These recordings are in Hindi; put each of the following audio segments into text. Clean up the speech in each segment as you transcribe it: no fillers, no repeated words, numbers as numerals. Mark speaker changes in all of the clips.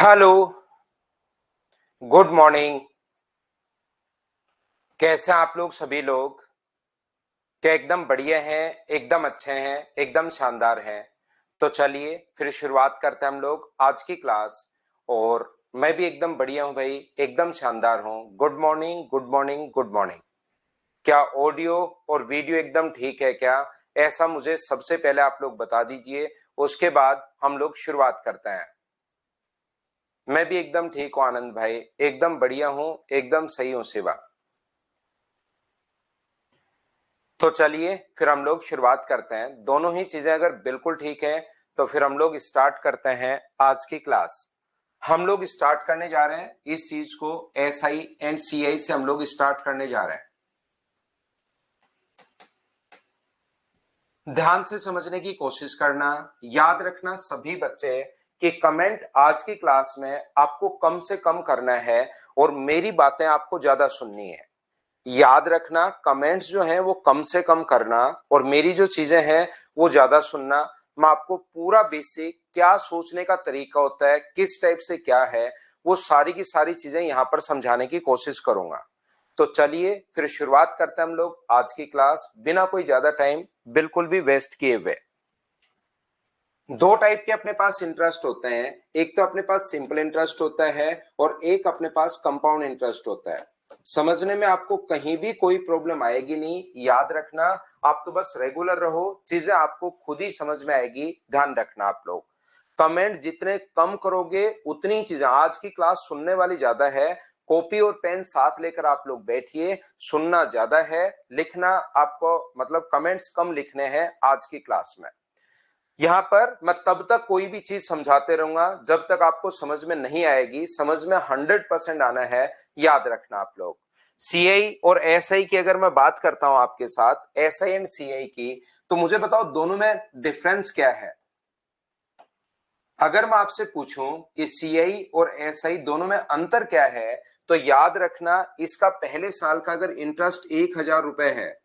Speaker 1: Hello, good morning. कैसे हैं आप लोग सभी लोग? क्या एकदम बढ़िया हैं, एकदम अच्छे हैं, एकदम शानदार हैं? तो चलिए फिर शुरुआत करते हैं हम लोग आज की क्लास। और मैं भी एकदम बढ़िया हूं भाई, एकदम शानदार हूं। Good morning, good morning, good morning. क्या ऑडियो और वीडियो एकदम ठीक है क्या? ऐसा मुझे सबसे पहले आप लोग बता दीजिए, उसके बाद हम लोग शुरुआत करते हैं। मैं भी एकदम ठीक हूं आनंद भाई, एकदम बढ़िया हूं, एकदम सही हूं शिवा। तो चलिए फिर हम लोग शुरुआत करते हैं। दोनों ही चीजें अगर बिल्कुल ठीक है तो फिर हम लोग स्टार्ट करते हैं आज की क्लास। हम लोग स्टार्ट करने जा रहे हैं इस चीज को एस आई एंड सी आई से हम लोग स्टार्ट करने जा रहे हैं। ध्यान से समझने की कोशिश करना। याद रखना सभी बच्चे कि कमेंट आज की क्लास में आपको कम से कम करना है और मेरी बातें आपको ज्यादा सुननी है। याद रखना कमेंट्स जो हैं वो कम से कम करना और मेरी जो चीजें हैं वो ज्यादा सुनना। मैं आपको पूरा बेसिक क्या सोचने का तरीका होता है, किस टाइप से क्या है, वो सारी की सारी चीजें यहां पर समझाने की कोशिश करूंगा। तो चलिए फिर शुरुआत करते हैं हम लोग आज की क्लास बिना कोई ज्यादा टाइम बिल्कुल भी वेस्ट किए हुए। दो टाइप के अपने पास इंटरेस्ट होते हैं। एक तो अपने पास सिंपल इंटरेस्ट होता है और एक अपने पास कंपाउंड इंटरेस्ट होता है। समझने में आपको कहीं भी कोई प्रॉब्लम आएगी नहीं, याद रखना। आप तो बस रेगुलर रहो, चीजें आपको खुद ही समझ में आएगी। ध्यान रखना आप लोग कमेंट जितने कम करोगे उतनी चीजें। आज की क्लास सुनने वाली ज्यादा है। कॉपी और पेन साथ लेकर आप लोग बैठिए, सुनना ज्यादा है, लिखना आपको मतलब कमेंट्स कम लिखने हैं आज की क्लास में। यहां पर मैं तब तक कोई भी चीज समझाते रहूंगा जब तक आपको समझ में नहीं आएगी। समझ में 100% आना है, याद रखना आप लोग। सीआई और एसआई की अगर मैं बात करता हूं आपके साथ, एसआई एंड सीआई की, तो मुझे बताओ दोनों में डिफरेंस क्या है। अगर मैं आपसे पूछूं कि सीआई और एसआई दोनों में अंतर क्या है, तो याद रखना इसका पहले साल का अगर इंटरेस्ट 1,000 रुपए है,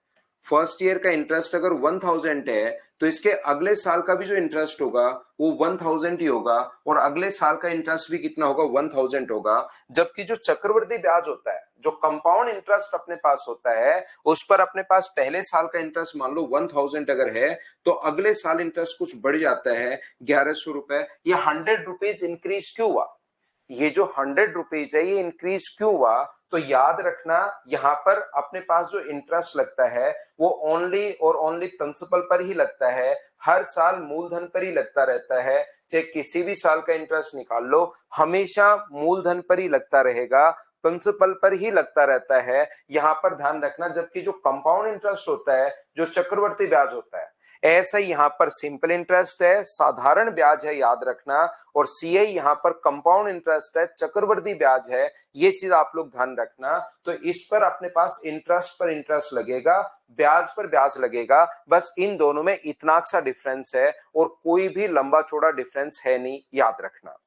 Speaker 1: फर्स्ट ईयर का इंटरेस्ट अगर 1,000 है, तो इसके अगले साल का भी जो इंटरेस्ट होगा वो 1,000 ही होगा और अगले साल का इंटरेस्ट भी कितना होगा, 1,000 होगा। जबकि जो चक्रवृद्धि ब्याज होता है, जो कंपाउंड इंटरेस्ट अपने पास होता है, उस पर अपने पास पहले साल का इंटरेस्ट मान लो 1,000 अगर है, तो अगले साल इंटरेस्ट कुछ बढ़ जाता है 1,100 रुपए। ये 100 रुपीज इंक्रीज क्यों हुआ? ये जो 100 रुपीज है ये इंक्रीज क्यों हुआ? तो याद रखना यहां पर अपने पास जो इंटरेस्ट लगता है वो ओनली और ओनली प्रिंसिपल पर ही लगता है। हर साल मूलधन पर ही लगता रहता है। चाहे किसी भी साल का इंटरेस्ट निकाल लो, हमेशा मूलधन पर ही लगता रहेगा, प्रिंसिपल पर ही लगता रहता है। यहां पर ध्यान रखना। जबकि जो कंपाउंड इंटरेस्ट होता है, जो चक्रवर्ती ब्याज होता है, ऐसा यहां पर सिंपल इंटरेस्ट है, साधारण ब्याज है, याद रखना। और सीआई यहां पर कंपाउंड इंटरेस्ट है, चक्रवृद्धि ब्याज है। ये चीज आप लोग ध्यान रखना। तो इस पर अपने पास इंटरेस्ट पर इंटरेस्ट लगेगा, ब्याज पर ब्याज लगेगा। बस इन दोनों में इतना सा डिफरेंस है और कोई भी लंबा चौड़ा डिफरेंस है नहीं, याद रखना।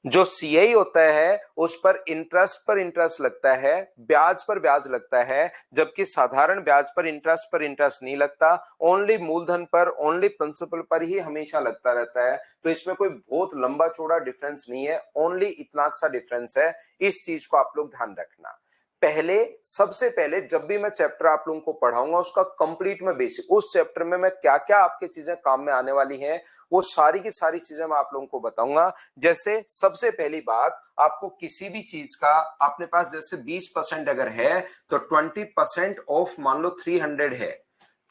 Speaker 1: जो सीआई होता है उस पर इंटरेस्ट लगता है, ब्याज पर ब्याज लगता है। जबकि साधारण ब्याज पर इंटरेस्ट नहीं लगता, ओनली मूलधन पर, ओनली प्रिंसिपल पर ही हमेशा लगता रहता है। तो इसमें कोई बहुत लंबा चौड़ा डिफरेंस नहीं है, ओनली इतना सा डिफरेंस है। इस चीज को आप लोग ध्यान रखना। पहले सबसे पहले जब भी मैं चैप्टर आप लोगों को पढ़ाऊंगा उसका कंप्लीट में बेसिक, उस चैप्टर में मैं क्या क्या आपकी चीजें काम में आने वाली हैं वो सारी की सारी चीजें मैं आप लोगों को बताऊंगा। जैसे सबसे पहली बात, आपको किसी भी चीज का अपने पास जैसे 20% अगर है तो 20% ऑफ मान लो 300 है।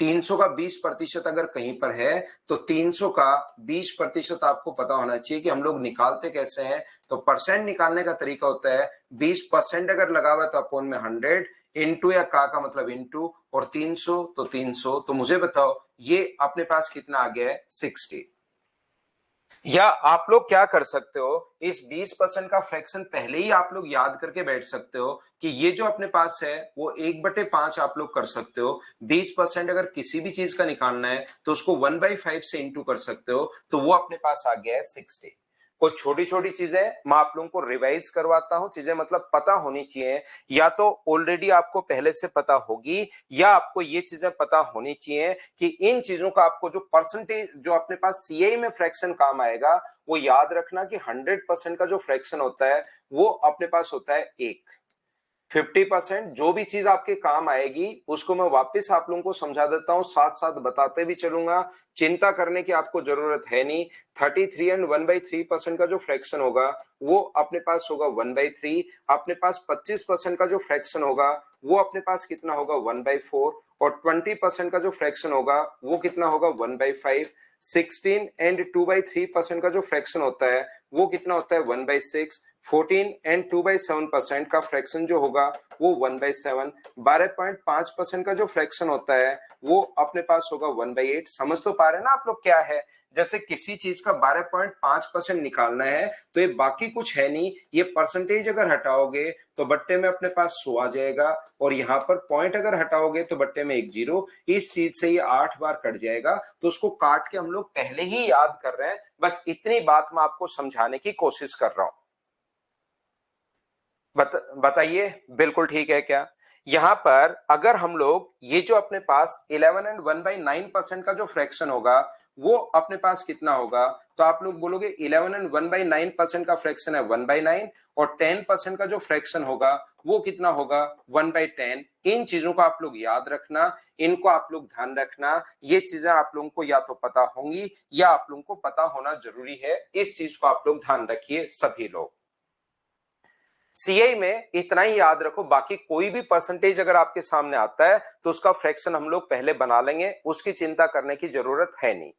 Speaker 1: 300 का 20% अगर कहीं पर है तो 300 का 20% आपको पता होना चाहिए कि हम लोग निकालते कैसे हैं। तो परसेंट निकालने का तरीका होता है 20% अगर लगा हुआ तो अपोन में 100 इंटू, या का मतलब इंटू, और 300 तो 300। तो मुझे बताओ ये अपने पास कितना आ गया है, 60। या आप लोग क्या कर सकते हो, इस 20% का फ्रैक्शन पहले ही आप लोग याद करके बैठ सकते हो कि ये जो अपने पास है वो 1/5 आप लोग कर सकते हो। 20% अगर किसी भी चीज का निकालना है तो उसको 1/5 से इंटू कर सकते हो, तो वो अपने पास आ गया है 60। कुछ छोटी छोटी चीजें मैं आप लोगों को रिवाइज करवाता हूं, चीजें मतलब पता होनी चाहिए, या तो ऑलरेडी आपको पहले से पता होगी या आपको ये चीजें पता होनी चाहिए कि इन चीजों का आपको जो परसेंटेज जो अपने पास सीआई में फ्रैक्शन काम आएगा, वो याद रखना कि 100% का जो फ्रैक्शन होता है वो अपने पास होता है 1। 50% जो भी चीज आपके काम आएगी उसको मैं वापस आप लोगों को समझा देता हूं, साथ साथ बताते भी चलूंगा, चिंता करने की आपको जरूरत है नहीं। 33 एंड 1/3% का जो फ्रैक्शन होगा वो अपने पास होगा 1/3। अपने पास 25% का जो फ्रैक्शन होगा वो अपने पास कितना होगा 1/4, और 20% का जो फ्रैक्शन होगा वो कितना होगा 1/5। 16 एंड 2/3% का जो फ्रैक्शन होता है वो कितना होता है 1/6। 14 एंड 2/7% का फ्रैक्शन जो होगा वो 1/7। 12.5% का जो फ्रैक्शन होता है वो अपने पास होगा 1/8। समझ तो पा रहे हैं ना आप लोग क्या है? जैसे किसी चीज का 12.5% निकालना है तो ये बाकी कुछ है नहीं, ये परसेंटेज अगर हटाओगे तो बट्टे में अपने पास 100 आ जाएगा, और यहाँ पर पॉइंट अगर हटाओगे तो बट्टे में 1 0। इस चीज से ये 8 बार कट जाएगा, तो उसको काट के हम लोग पहले ही याद कर रहे हैं। बस इतनी बात मैं आपको समझाने की कोशिश कर रहा हूं। बताइए बिल्कुल ठीक है क्या? यहां पर अगर हम लोग ये जो अपने पास 11 एंड 1/9% का जो फ्रैक्शन होगा वो अपने पास कितना होगा, तो आप लोग बोलोगे 11 एंड 1/9% का फ्रैक्शन है 1/9, और 10% का जो फ्रैक्शन होगा वो कितना होगा 1/10। इन चीजों को आप लोग याद रखना, इनको आप लोग ध्यान रखना। ये चीजें आप लोगों को या तो पता होंगी या आप लोगों को पता होना जरूरी है, इस चीज को आप लोग ध्यान रखिए सभी लोग। सीआई में इतना ही याद रखो, बाकी कोई भी परसेंटेज अगर आपके सामने आता है तो उसका फ्रैक्शन हम लोग पहले बना लेंगे, उसकी चिंता करने की जरूरत है नहीं।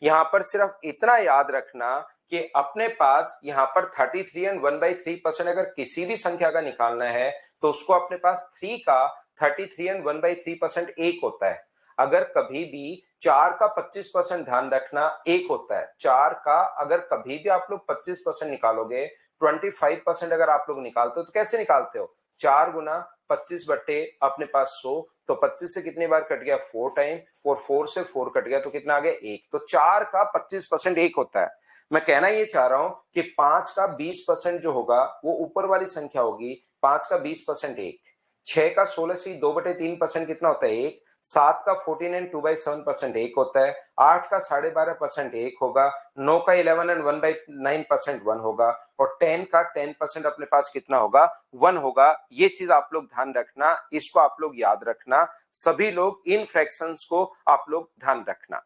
Speaker 1: यहां पर सिर्फ इतना याद रखना कि अपने पास यहां पर 33 एंड 1/3% अगर किसी भी संख्या का निकालना है तो उसको अपने पास 3 का 33 एंड 1/3% एक होता है। अगर कभी भी 4 का 25% ध्यान रखना एक होता है। 4 का अगर कभी भी आप लोग 25% निकालोगे, 25% अगर आप लोग निकालते हो तो कैसे निकालते हो? 4 गुना 25 बट्टे अपने पास 100, तो 25 से कितनी बार कट गया 4 टाइम, और 4 से 4 कट गया तो कितना आ गया 1। तो 4 का 25% एक होता है। मैं कहना ये चाह रहा हूं कि 5 का 20% जो होगा वो ऊपर वाली संख्या होगी। 5 का 20% 1। 6 का 16 से 2/3% कितना होता है 1। 7 का 14 एंड 2/7% एक होता है। 8 का 12.5% एक होगा। 9 का 11 एंड 1/9% 1 होगा, और 10 का 10% अपने पास कितना होगा 1 होगा। ये चीज आप लोग ध्यान रखना, इसको आप लोग याद रखना, सभी लोग इन फ्रैक्शंस को आप लोग ध्यान रखना।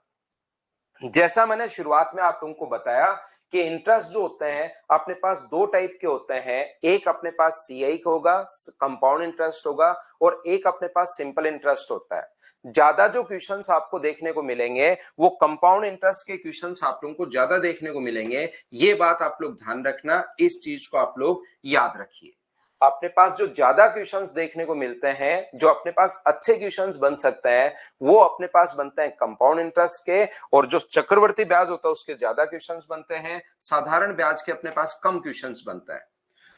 Speaker 1: जैसा मैंने शुरुआत में आप लोगों को बताया कि इंटरेस्ट जो होते हैं अपने पास दो टाइप के होते हैं। एक अपने पास सीआई का होगा, कंपाउंड इंटरेस्ट होगा, और एक अपने पास सिंपल इंटरेस्ट होता है। ज्यादा जो क्वेश्चंस आपको देखने को मिलेंगे वो कंपाउंड इंटरेस्ट के क्वेश्चंस आप लोगों को ज्यादा देखने को मिलेंगे। ये बात आप लोग ध्यान रखना, इस चीज को आप लोग याद रखिए। अपने पास जो ज्यादा क्वेश्चंस देखने को मिलते हैं, जो अपने पास अच्छे क्वेश्चंस बन सकते हैं, वो अपने पास बनते हैं कंपाउंड इंटरेस्ट के, और जो चक्रवर्ती ब्याज होता है उसके ज्यादा क्वेश्चंस बनते हैं। साधारण ब्याज के अपने पास कम क्वेश्चंस बनता है।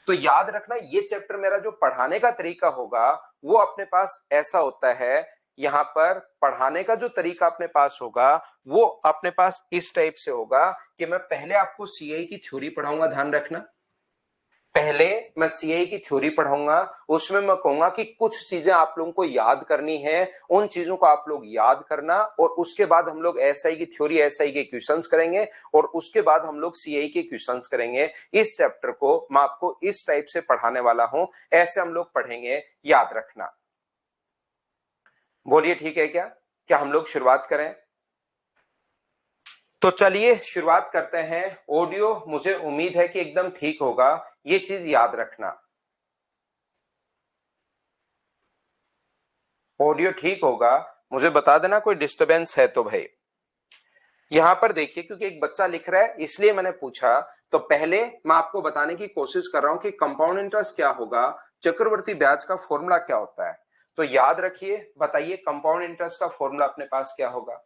Speaker 1: तो याद रखना ये चैप्टर मेरा जो पढ़ाने का तरीका होगा वो अपने पास ऐसा होता है। यहां पर पढ़ाने का जो तरीका अपने पास होगा वो अपने पास इस टाइप से होगा कि मैं पहले आपको सीआई की थ्योरी पढ़ाऊंगा, ध्यान रखना। पहले मैं सीआई की थ्योरी पढ़ाऊंगा, उसमें मैं कहूंगा कि कुछ चीजें आप लोगों को याद करनी है, उन चीजों को आप लोग याद करना, और उसके बाद हम लोग एसआई की थ्योरी, एसआई के क्वेश्चंस करेंगे, और उसके बाद हम लोग सीआई के क्वेश्चंस करेंगे। इस चैप्टर को मैं आपको इस टाइप से पढ़ाने वाला हूं, ऐसे हम लोग पढ़ेंगे, याद रखना। बोलिए ठीक है क्या? क्या हम लोग शुरुआत करें? तो चलिए शुरुआत करते हैं। ऑडियो मुझे उम्मीद है कि एकदम ठीक होगा, ये चीज याद रखना। ऑडियो ठीक होगा, मुझे बता देना कोई डिस्टरबेंस है तो भाई। यहां पर देखिए, क्योंकि एक बच्चा लिख रहा है इसलिए मैंने पूछा। तो पहले मैं आपको बताने की कोशिश कर रहा हूं कि कंपाउंड इंटरेस्ट क्या होगा, चक्रवर्ती ब्याज का फॉर्मूला क्या होता है। तो याद रखिए, बताइए कंपाउंड इंटरेस्ट का फॉर्मूला अपने पास क्या होगा।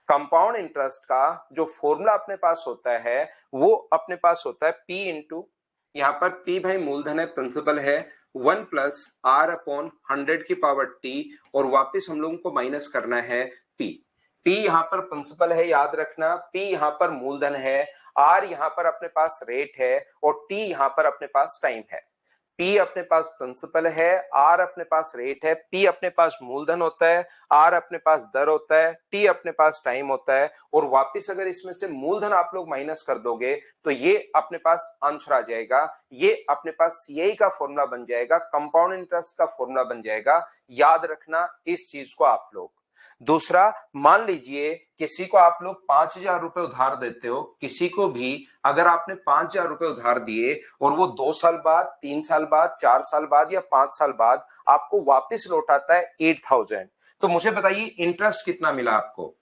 Speaker 1: कंपाउंड इंटरेस्ट का जो फॉर्मूला अपने पास होता है वो अपने पास होता है P इंटू, यहाँ पर P भाई मूलधन है, प्रिंसिपल है, 1+R/100⁻t, और वापस हम लोगों को माइनस करना है P। P यहाँ पर प्रिंसिपल है, याद रखना। P यहाँ पर मूलधन है, आर यहाँ पर अपने पास रेट है और टी यहाँ पर अपने पास टाइम है। पी अपने पास प्रिंसिपल है, आर अपने पास रेट है, पी अपने पास मूलधन होता है, आर अपने पास दर होता है, टी अपने पास टाइम होता है। और वापस अगर इसमें से मूलधन आप लोग माइनस कर दोगे तो ये अपने पास आंसर आ जाएगा। ये अपने पास सीआई का फॉर्मूला बन जाएगा, कंपाउंड इंटरेस्ट का फॉर्मूला बन जाएगा। याद रखना इस चीज को आप लोग। दूसरा, मान लीजिए किसी को आप लोग 5,000 रुपए उधार देते हो, किसी को भी अगर आपने 5,000 रुपए उधार दिए और वो 2 साल बाद, 3 साल बाद, 4 साल बाद या 5 साल बाद आपको वापस लौटाता है 8,000, तो मुझे बताइए इंटरेस्ट कितना मिला आपको।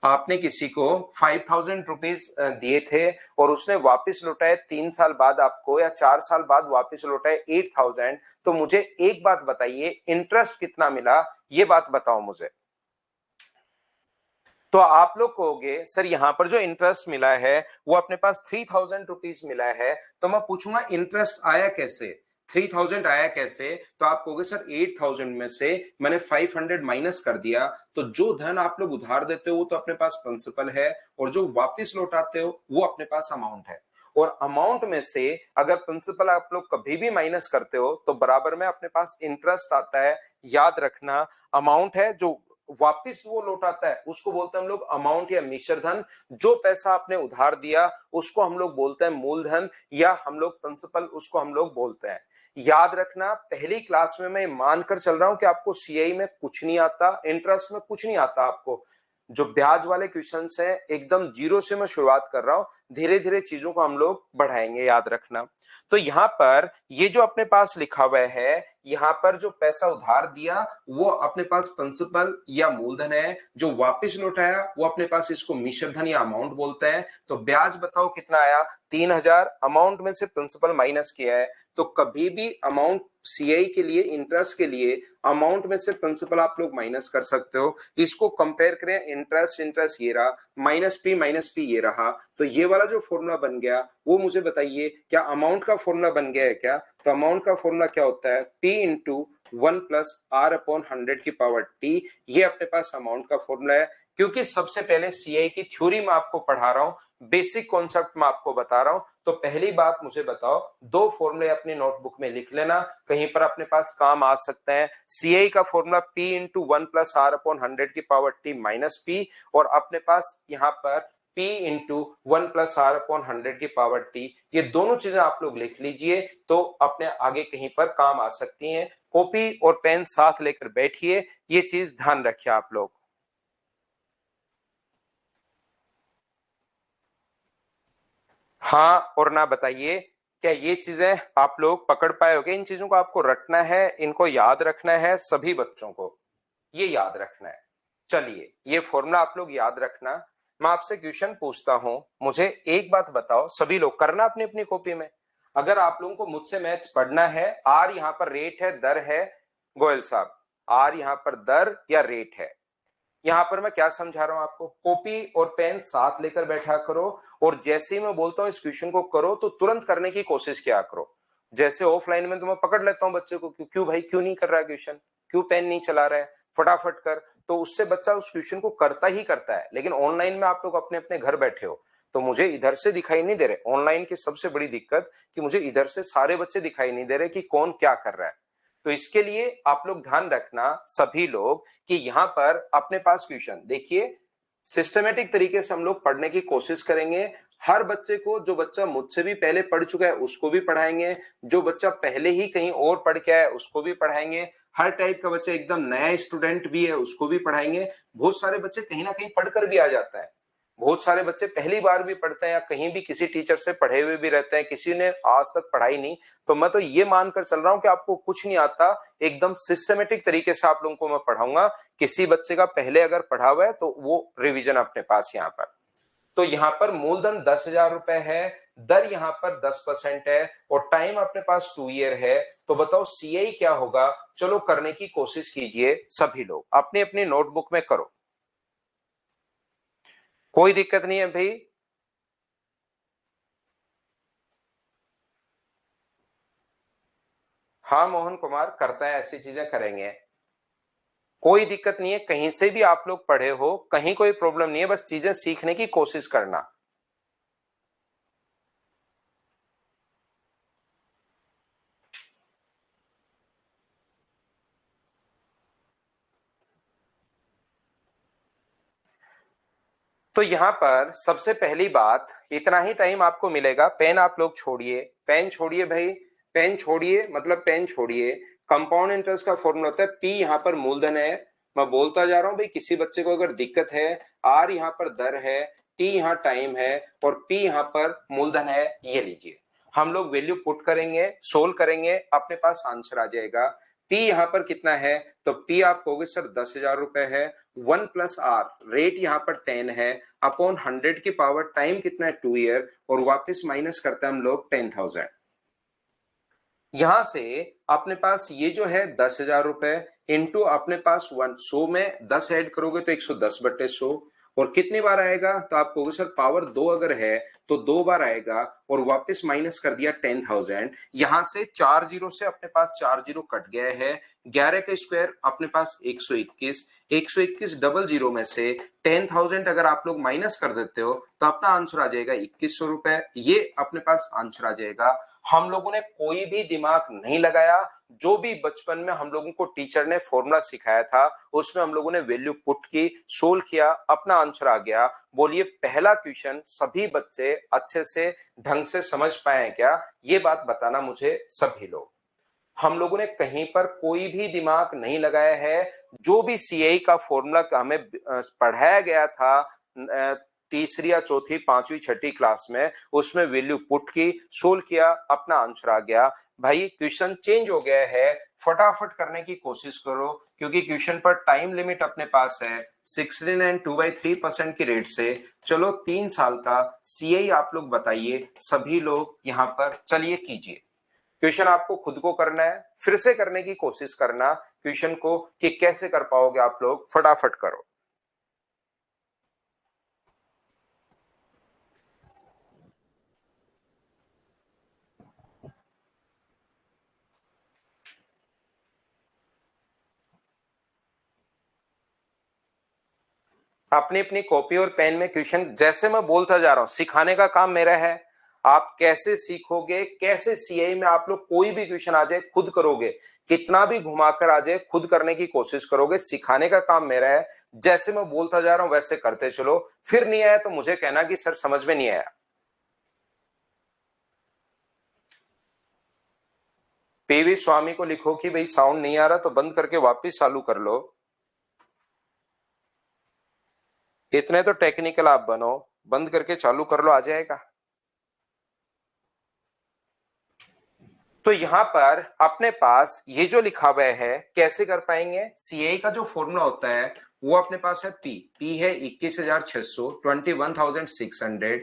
Speaker 1: आपने किसी को 5,000 रुपीज दिए थे और उसने वापस लौटाए 3 साल बाद आपको, या 4 साल बाद वापस लौटाए 8,000, तो मुझे एक बात बताइए इंटरेस्ट कितना मिला, ये बात बताओ मुझे। तो आप लोग कहोगे सर यहाँ पर जो इंटरेस्ट मिला है वो अपने पास 3,000 रुपीज मिला है, तो मैं पूछूंगा इंटरेस्ट आया कैसे, 3,000 आया कैसे। तो आप कहोगे सर 8,000 में से मैंने 500 माइनस कर दिया। तो जो धन आप लोग उधार देते हो वो तो अपने पास प्रिंसिपल है, और जो वापस लौटाते हो वो अपने पास अमाउंट है। और अमाउंट में से अगर प्रिंसिपल आप लोग कभी भी माइनस करते हो तो बराबर में अपने पास इंटरेस्ट आता है। याद रखना अमाउंट है, जो वापिस वो लौटाता है उसको बोलते हैं हम लोग अमाउंट या मिश्र धन। जो पैसा आपने उधार दिया उसको हम लोग बोलते हैं मूलधन, या हम लोग प्रिंसिपल उसको हम लोग बोलते हैं। याद रखना पहली क्लास में मैं मानकर चल रहा हूं कि आपको सीआई में कुछ नहीं आता, इंटरेस्ट में कुछ नहीं आता आपको। जो ब्याज वाले क्वेश्चंस है एकदम जीरो से मैं शुरुआत कर रहा हूं, धीरे धीरे चीजों को हम लोग बढ़ाएंगे। याद रखना तो यहां पर ये जो अपने पास लिखा हुआ है, यहां पर जो पैसा उधार दिया वो अपने पास प्रिंसिपल या मूलधन है, जो वापस लौटाया वो अपने पास इसको मिश्र धन या अमाउंट बोलते हैं। तो ब्याज बताओ कितना आया, 3,000, अमाउंट में से प्रिंसिपल माइनस किया है। तो कभी भी अमाउंट सीआई के लिए, इंटरेस्ट के लिए अमाउंट में से प्रिंसिपल आप लोग माइनस कर सकते हो। इसको कंपेयर करें, इंटरेस्ट इंटरेस्ट ये रहा, माइनस पी ये रहा, तो ये वाला जो फॉर्मूला बन गया वो मुझे बताइए क्या अमाउंट का फॉर्मूला बन गया है क्या। तो अमाउंट का फॉर्मूला क्या होता है, P into 1 plus R upon 100 की पावर टी। ये अपने पास अमाउंट का फॉर्मूला है। क्योंकि सबसे पहले सीआई की थ्योरी में आपको पढ़ा रहा हूं, बेसिक कॉन्सेप्ट में आपको बता रहा हूं, तो पहली बात मुझे बताओ, दो फॉर्मूले अपनी नोटबुक में लिख लेना, कहीं पर अपने पास काम आ सकते हैं। सीआई का formula P into 1 plus R upon 100 की पावर टी माइनस पी, और अपने पास यहां पर P into 1 plus R upon 100 की पावर टी। ये दोनों चीजें आप लोग लिख लीजिए तो अपने आगे कहीं पर काम आ सकती हैं। कॉपी और पेन साथ लेकर बैठिए, ये चीज ध्यान रखिए आप लोग। हाँ और ना बताइए, क्या ये चीजें आप लोग पकड़ पाए होगे। इन चीजों को आपको रटना है, इनको याद रखना है, सभी बच्चों को ये याद रखना है। चलिए ये फॉर्मूला आप लोग याद रखना। मैं आपसे क्वेश्चन पूछता हूं, मुझे एक बात बताओ, सभी लोग करना अपनी अपनी कॉपी में। अगर आप लोगों को मुझसे मैथ्स पढ़ना है, आर यहां पर रेट है, दर है, गोयल साहब आर यहां पर दर या रेट है। यहां पर मैं क्या समझा रहा हूं आपको, कॉपी और पेन साथ लेकर बैठा करो, और जैसे ही मैं बोलता हूं इस क्वेश्चन को करो तो तुरंत करने की कोशिश किया करो। जैसे ऑफलाइन में तो मैं पकड़ लेता हूं बच्चे को, क्यों भाई क्यों नहीं कर रहा है क्वेश्चन, क्यों पेन नहीं चला रहा है, फटाफट कर, तो उससे बच्चा उस क्वेश्चन को करता ही करता है। लेकिन ऑनलाइन में आप लोग अपने अपने घर बैठे हो तो मुझे इधर से दिखाई नहीं दे रहे। ऑनलाइन की सबसे बड़ी दिक्कत कि मुझे इधर से सारे बच्चे दिखाई नहीं दे रहे कि कौन क्या कर रहा है। तो इसके लिए आप लोग ध्यान रखना सभी लोग कि यहां पर अपने पास क्वेश्चन देखिए, सिस्टमेटिक तरीके से हम लोग पढ़ने की कोशिश करेंगे। हर बच्चे को, जो बच्चा मुझसे भी पहले पढ़ चुका है उसको भी पढ़ाएंगे, जो बच्चा पहले ही कहीं और पढ़ के आया है उसको भी पढ़ाएंगे, हर टाइप का बच्चा, एकदम नया स्टूडेंट भी है उसको भी पढ़ाएंगे। बहुत सारे बच्चे कहीं ना कहीं पढ़कर भी आ जाता है, बहुत सारे बच्चे पहली बार भी पढ़ते हैं या कहीं भी किसी टीचर से पढ़े हुए भी रहते हैं, किसी ने आज तक पढ़ाई नहीं। तो मैं तो ये मानकर चल रहा हूं कि आपको कुछ नहीं आता, एकदम सिस्टमेटिक तरीके से आप लोगों को मैं पढ़ाऊंगा। किसी बच्चे का पहले अगर पढ़ा हुआ है तो वो रिवीजन अपने पास यहाँ पर। तो यहाँ पर मूलधन 10,000 रुपए है, दर यहाँ पर 10% है, और टाइम अपने पास 2 ईयर है। तो बताओ सीआई क्या होगा। चलो करने की कोशिश कीजिए सभी लोग, अपनी अपनी नोटबुक में करो, कोई दिक्कत नहीं है भाई। हाँ मोहन कुमार करता है, ऐसी चीजें करेंगे, कोई दिक्कत नहीं है। कहीं से भी आप लोग पढ़े हो, कहीं कोई प्रॉब्लम नहीं है, बस चीजें सीखने की कोशिश करना। तो यहाँ पर सबसे पहली बात, इतना ही टाइम आपको मिलेगा। पेन आप लोग छोड़िए, पेन छोड़िए भाई, पेन छोड़िए, मतलब पेन छोड़िए। कंपाउंड इंटरेस्ट का फॉर्मूला होता है पी, यहाँ पर मूलधन है, मैं बोलता जा रहा हूं भाई, किसी बच्चे को अगर दिक्कत है, आर यहाँ पर दर है, टी यहाँ टाइम है और पी यहाँ पर मूलधन है, ये लीजिए। हम लोग वैल्यू पुट करेंगे, सोल्व करेंगे, अपने पास आंसर आ जाएगा। पी यहाँ पर कितना है, तो पी आप कहोगे सर 10,000 रुपए है। 1 प्लस आर, रेट यहाँ पर 10 है, अपॉन 100 की पावर, टाइम कितना है 2 ईयर, और वापस माइनस करते हैं हम लोग 10,000। यहां से अपने पास ये जो है 10,000 रुपए इंटू अपने पास 100 में 10 ऐड करोगे तो 110/100, और कितनी बार आएगा, तो आप कहोगे सर पावर 2 अगर है तो 2 बार आएगा, और वापस माइनस कर दिया 10,000। यहां से 4 जीरो से अपने पास 4 जीरो कट गए हैं, 11 का स्क्वायर अपने पास 121, 121 डबल जीरो में से 10,000 अगर आप लोग माइनस कर देते हो तो अपना आंसर आ जाएगा 2,100 रुपए। ये अपने पास आंसर आ जाएगा। हम लोगों ने कोई भी दिमाग नहीं लगाया, जो भी बचपन में हम लोगों को टीचर ने फॉर्मूला सिखाया था उसमें हम लोगों ने वैल्यू पुट की, सोल्व किया, अपना आंसर आ गया। बोलिए पहला क्वेश्चन सभी बच्चे अच्छे से ढंग से समझ पाए हैं क्या, ये बात बताना मुझे सभी लोग। हम लोगों ने कहीं पर कोई भी दिमाग नहीं लगाया है। जो भी सीआई का फॉर्मूला हमें पढ़ाया गया था तीसरी या चौथी, पांचवी, छठी क्लास में, उसमें वैल्यू पुट की, सोल्व किया, अपना आंसर आ गया। भाई क्वेश्चन चेंज हो गया है, फटाफट करने की कोशिश करो, क्योंकि क्वेश्चन पर टाइम लिमिट अपने पास है 16 एंड 2/3% की रेट से। चलो 3 साल का सीआई आप लोग बताइए, सभी लोग यहाँ पर चलिए कीजिए। क्वेश्चन आपको खुद को करना है, फिर से करने की कोशिश करना क्वेश्चन को, कि कैसे कर पाओगे आप लोग, फटाफट करो। अपनी अपनी कॉपी और पेन में क्वेश्चन, जैसे मैं बोलता जा रहा हूं, सिखाने का काम मेरा है। आप कैसे सीखोगे, कैसे सीआई में आप लोग कोई भी क्वेश्चन आ जाए खुद करोगे, कितना भी घुमाकर आ जाए खुद करने की कोशिश करोगे। सिखाने का काम मेरा है, जैसे मैं बोलता जा रहा हूं वैसे करते चलो। फिर नहीं आया तो मुझे कहना कि सर समझ में नहीं आया। पीवी स्वामी को लिखो कि भाई साउंड नहीं आ रहा तो बंद करके वापस चालू कर लो। इतने तो टेक्निकल आप बनो, बंद करके चालू कर लो, आ जाएगा। तो यहां पर अपने पास ये जो लिखा हुआ है, कैसे कर पाएंगे, सीआई का जो फॉर्मूला होता है वो अपने पास है पी, पी है 21,600, 21,600,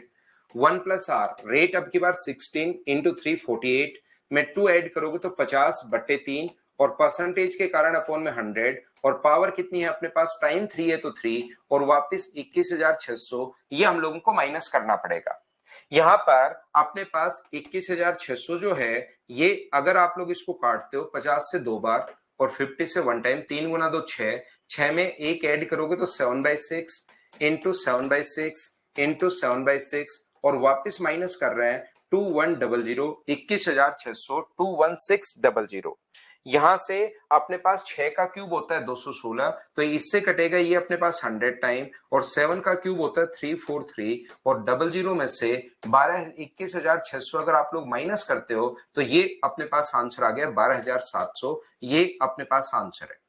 Speaker 1: 1 प्लस आर, रेट अब की बार 16 इंटू 348 में 2 ऐड करोगे तो 50/3, और परसेंटेज के कारण अपॉन में 100, और पावर कितनी है अपने पास, टाइम 3 है तो 3, और वापिस 21,600, ये हम लोगों को माइनस करना पड़ेगा। यहां पर अपने पास 21,600 जो है, ये अगर आप लोग इसको काटते हो 50 से 2 बार और 50 से 1 टाइम, 3 गुना 2 6, 6 में 1 ऐड करोगे तो 7/6 इंटू 7/6 इंटू 7/6, और वापस माइनस कर रहे हैं 2100, 21,600 21600। यहां से अपने पास 6 का क्यूब होता है 216, तो इससे कटेगा ये अपने पास 100 टाइम, और 7 का क्यूब होता है 343, और 00 में से 21,600 अगर आप लोग माइनस करते हो तो ये अपने पास आंसर आ गया 12,700। ये अपने पास आंसर है।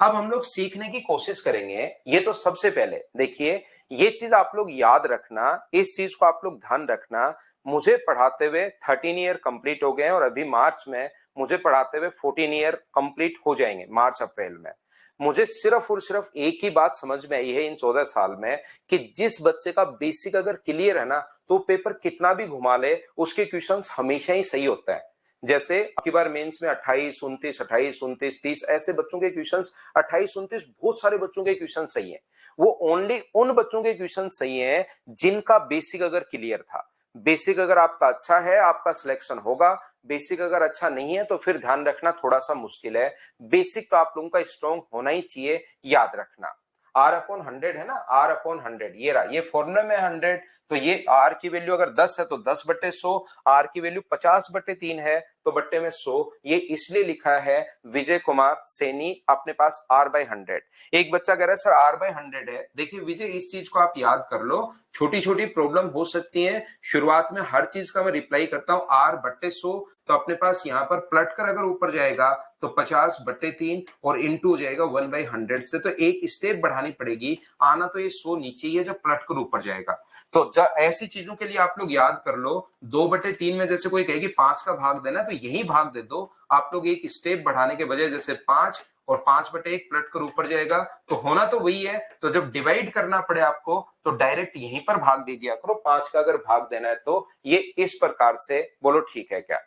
Speaker 1: अब हम लोग सीखने की कोशिश करेंगे। ये तो सबसे पहले देखिए, ये चीज आप लोग याद रखना, इस चीज को आप लोग ध्यान रखना। मुझे पढ़ाते हुए 13 ईयर कंप्लीट हो गए हैं, और अभी मार्च में मुझे पढ़ाते हुए 14 ईयर कंप्लीट हो जाएंगे, मार्च अप्रैल में। मुझे सिर्फ और सिर्फ एक ही बात समझ में आई है इन 14 साल में, कि जिस बच्चे का बेसिक अगर क्लियर है ना, तो पेपर कितना भी घुमा ले उसके क्वेश्चंस हमेशा ही सही होता है। जैसे आपकी बार मेंस में 28, 29, 28, 29, 30 ऐसे बच्चों के क्वेश्चंस, 28, 29 बहुत सारे बच्चों के क्वेश्चन सही हैं। वो ओनली उन बच्चों के क्वेश्चन सही हैं जिनका बेसिक अगर क्लियर था। बेसिक अगर आपका अच्छा है, आपका सिलेक्शन होगा। बेसिक अगर अच्छा नहीं है तो फिर ध्यान रखना थोड़ा सा मुश्किल है। बेसिक तो आप लोगों का स्ट्रॉन्ग होना ही चाहिए, याद रखना। R अपॉन 100 है ना, R अपॉन 100 ये रहा, ये फॉर्मूला में 100, तो ये R की वैल्यू अगर 10 है तो 10 बट्टे 100, R की वैल्यू 50 बट्टे 3 है तो बट्टे में 100, ये इसलिए लिखा है विजय कुमार सैनी अपने पास R बाय 100। एक बच्चा कह रहा है सर R बाय 100 है, देखिए विजय इस चीज को आप याद कर लो, छोटी छोटी प्रॉब्लम हो सकती है, शुरुआत में हर चीज का मैं रिप्लाई करता हूं R बट्टे 100, तो अपने पास यहाँ पर पलट कर अगर ऊपर जाएगा तो 50 बट्टे 3 और इंटू हो जाएगा 1 बाई 100 से, तो एक स्टेप बढ़ानी पड़ेगी, आना तो ये 100 नीचे ही है जब पलट कर ऊपर जाएगा। तो जब ऐसी चीजों के लिए आप लोग याद कर लो, 2 बटे 3 में जैसे कोई कहेगी 5 का भाग देना तो यही भाग दे दो, आप लोग एक स्टेप बढ़ाने के बजाय जैसे 5 और 5 बटे 1 पलट कर ऊपर जाएगा, तो होना तो वही है, तो जब डिवाइड करना पड़े आपको तो डायरेक्ट यहीं पर भाग दे दिया करो, 5 का अगर भाग देना है तो ये इस प्रकार से, बोलो ठीक है क्या?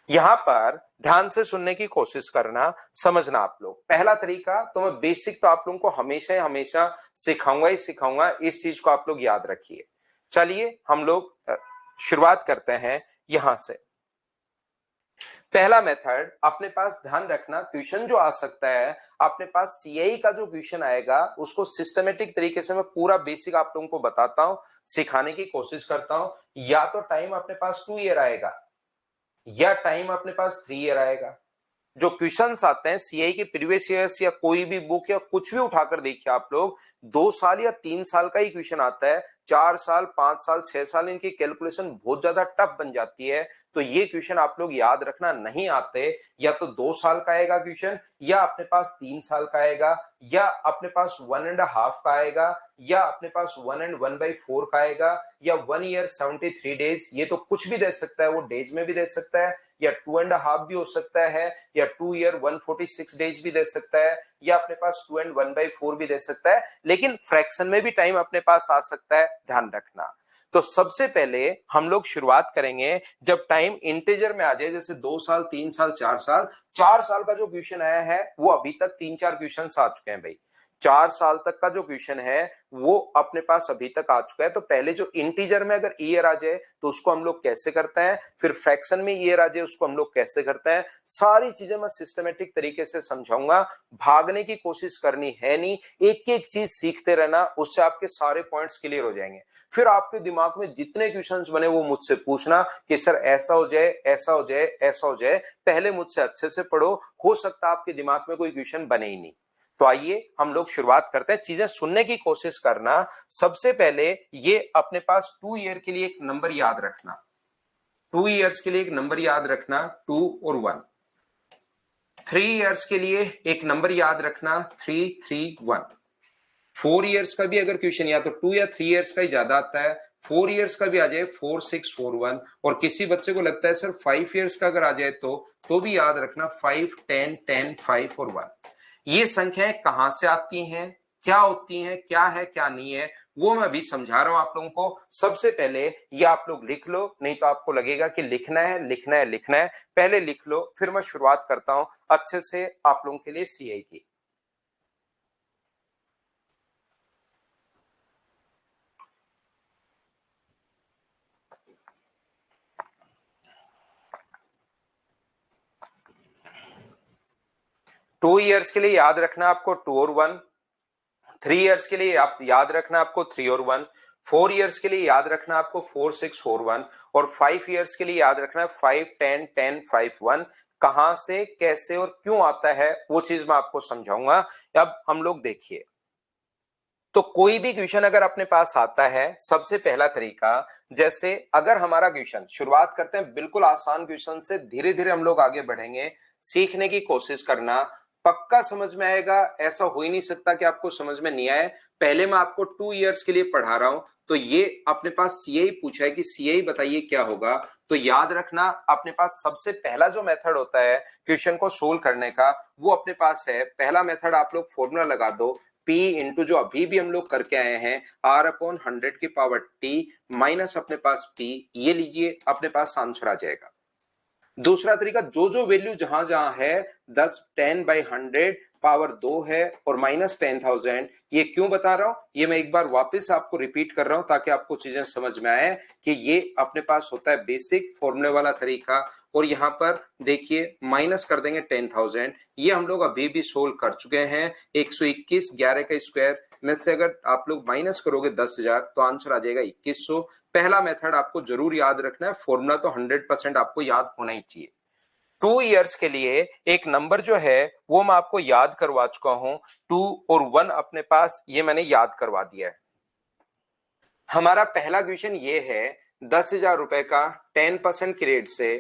Speaker 1: यहां पर ध्यान से सुनने की कोशिश करना, समझना आप लोग। पहला तरीका तो मैं बेसिक तो आप लोगों को हमेशा हमेशा सिखाऊंगा ही सिखाऊंगा, इस चीज को आप लोग याद रखिए। चलिए हम लोग शुरुआत करते हैं यहां से। पहला मेथड अपने पास ध्यान रखना, क्वेश्चन जो आ सकता है अपने पास सीआई का जो क्वेश्चन आएगा उसको सिस्टमेटिक तरीके से मैं पूरा बेसिक आप लोगों को बताता हूं, सिखाने की कोशिश करता हूं। या तो टाइम अपने पास 2 ईयर आएगा या टाइम अपने पास 3 ईयर आएगा। जो क्वेश्चंस आते हैं सीआई के प्रीवियस ईयर्स या कोई भी बुक या कुछ भी उठाकर देखिए आप लोग, 2 साल या 3 साल का ही क्वेश्चन आता है, 4 साल 5 साल 6 साल इनकी कैलकुलेशन बहुत ज्यादा टफ बन जाती है। तो ये क्वेश्चन आप लोग याद रखना नहीं आते, या तो 2 साल का आएगा क्वेश्चन, या अपने पास 3 साल का आएगा, या अपने पास 1.5 का आएगा, या अपने पास 1 and 1/4 का आएगा, या 1 ईयर 73 डेज, ये तो कुछ भी दे सकता है, वो डेज में भी दे सकता है, या 2.5 भी हो सकता है, या 2 ईयर 146 डेज भी दे सकता है, या अपने पास 2 and 1/4 भी दे सकता है, लेकिन फ्रैक्शन में भी टाइम अपने पास आ सकता है, ध्यान रखना। तो सबसे पहले हम लोग शुरुआत करेंगे जब टाइम इंटीजर में आ जाए, जैसे 2 साल 3 साल 4 साल। 4 साल का जो क्वेश्चन आया है वो अभी तक 3-4 क्वेश्चन आ चुके हैं भाई, 4 साल तक का जो क्वेश्चन है वो अपने पास अभी तक आ चुका है। तो पहले जो इंटीजर में अगर ईयर आ जाए तो उसको हम लोग कैसे करते हैं, फिर फ्रैक्शन में ईयर आ जाए उसको हम लोग कैसे करते हैं, सारी चीजें मैं सिस्टमेटिक तरीके से समझाऊंगा। भागने की कोशिश करनी है नहीं, एक एक चीज सीखते रहना, उससे आपके सारे पॉइंट्स क्लियर हो जाएंगे। फिर आपके दिमाग में जितने क्वेश्चंस बने वो मुझसे पूछना कि सर ऐसा हो जाए ऐसा हो जाए ऐसा हो जाए, पहले मुझसे अच्छे से पढ़ो, हो सकता है आपके दिमाग में कोई क्वेश्चन बने ही नहीं। तो आइए हम लोग शुरुआत करते हैं, चीजें सुनने की कोशिश करना। सबसे पहले ये अपने पास 2 ईयर के लिए एक नंबर याद रखना, 2 ईयर्स के लिए एक नंबर याद रखना 2 और 1। 3 ईयर्स के लिए एक नंबर याद रखना 3 3 1। 4 ईयर्स का भी अगर क्वेश्चन या तो 2 या 3 ईयर्स का ही ज्यादा आता है, 4 ईयर्स का भी आ जाए 4 6 4 1, और किसी बच्चे को लगता है सर 5 ईयर्स का अगर आ जाए तो भी याद रखना 5 10 10 5 और 1। ये संख्याएं कहां से आती हैं, क्या होती हैं, क्या है क्या नहीं है, वो मैं अभी समझा रहा हूं आप लोगों को। सबसे पहले ये आप लोग लिख लो, नहीं तो आपको लगेगा कि लिखना है लिखना है लिखना है, पहले लिख लो, फिर मैं शुरुआत करता हूं अच्छे से आप लोगों के लिए सीआई की। टू ईयर्स के लिए याद रखना आपको 2 और 1, 3 ईयर्स के लिए आप याद रखना आपको 3 और 1, 4 ईयर्स के लिए याद रखना आपको 4 6 4 1, और 5 ईयर्स के लिए याद रखना 5 10 10 5 1। कहां से कैसे और क्यों आता है वो चीज मैं आपको समझाऊंगा। अब हम लोग देखिए, तो कोई भी क्वेश्चन अगर अपने पास आता है, सबसे पहला तरीका, जैसे अगर हमारा क्वेश्चन, शुरुआत करते हैं बिल्कुल आसान क्वेश्चन से, धीरे धीरे हम लोग आगे बढ़ेंगे, सीखने की कोशिश करना, पक्का समझ में आएगा, ऐसा हो ही नहीं सकता कि आपको समझ में नहीं आए। पहले मैं आपको 2 ईयर्स के लिए पढ़ा रहा हूं, तो ये अपने पास सीआई पूछा है कि सीआई बताइए क्या होगा, तो याद रखना अपने पास सबसे पहला जो मेथड होता है क्वेश्चन को सोल्व करने का, वो अपने पास है। पहला मेथड आप लोग फॉर्मूला लगा दो, P इंटू जो अभी भी हम लोग करके आए हैं R अपॉन 100 की पावर T माइनस अपने पास P, ये लीजिए अपने पास आंसर आ जाएगा। दूसरा तरीका, जो जो वैल्यू जहां जहां है 10 10 बाई 100 पावर 2 है और माइनस 10,000। ये क्यों बता रहा हूं, ये मैं एक बार वापस आपको रिपीट कर रहा हूं ताकि आपको चीजें समझ में आए कि ये अपने पास होता है बेसिक फॉर्मूले वाला तरीका। और यहाँ पर देखिए माइनस कर देंगे 10,000। ये हम लोग अभी भी सोल्व कर चुके हैं। 121 11 का स्क्वायर में से अगर आप लोग माइनस करोगे 10,000 तो आंसर आ जाएगा 2100। पहला मेथड आपको जरूर याद रखना है, फॉर्मूला तो 100% आपको याद होना ही चाहिए। 2 इयर्स के लिए एक नंबर जो है वो मैं आपको याद करवा चुका हूं। 2 और 1 अपने पास ये मैंने याद करवा दिया है। हमारा पहला क्वेश्चन ये है 10,000 रुपए का 10% की रेट से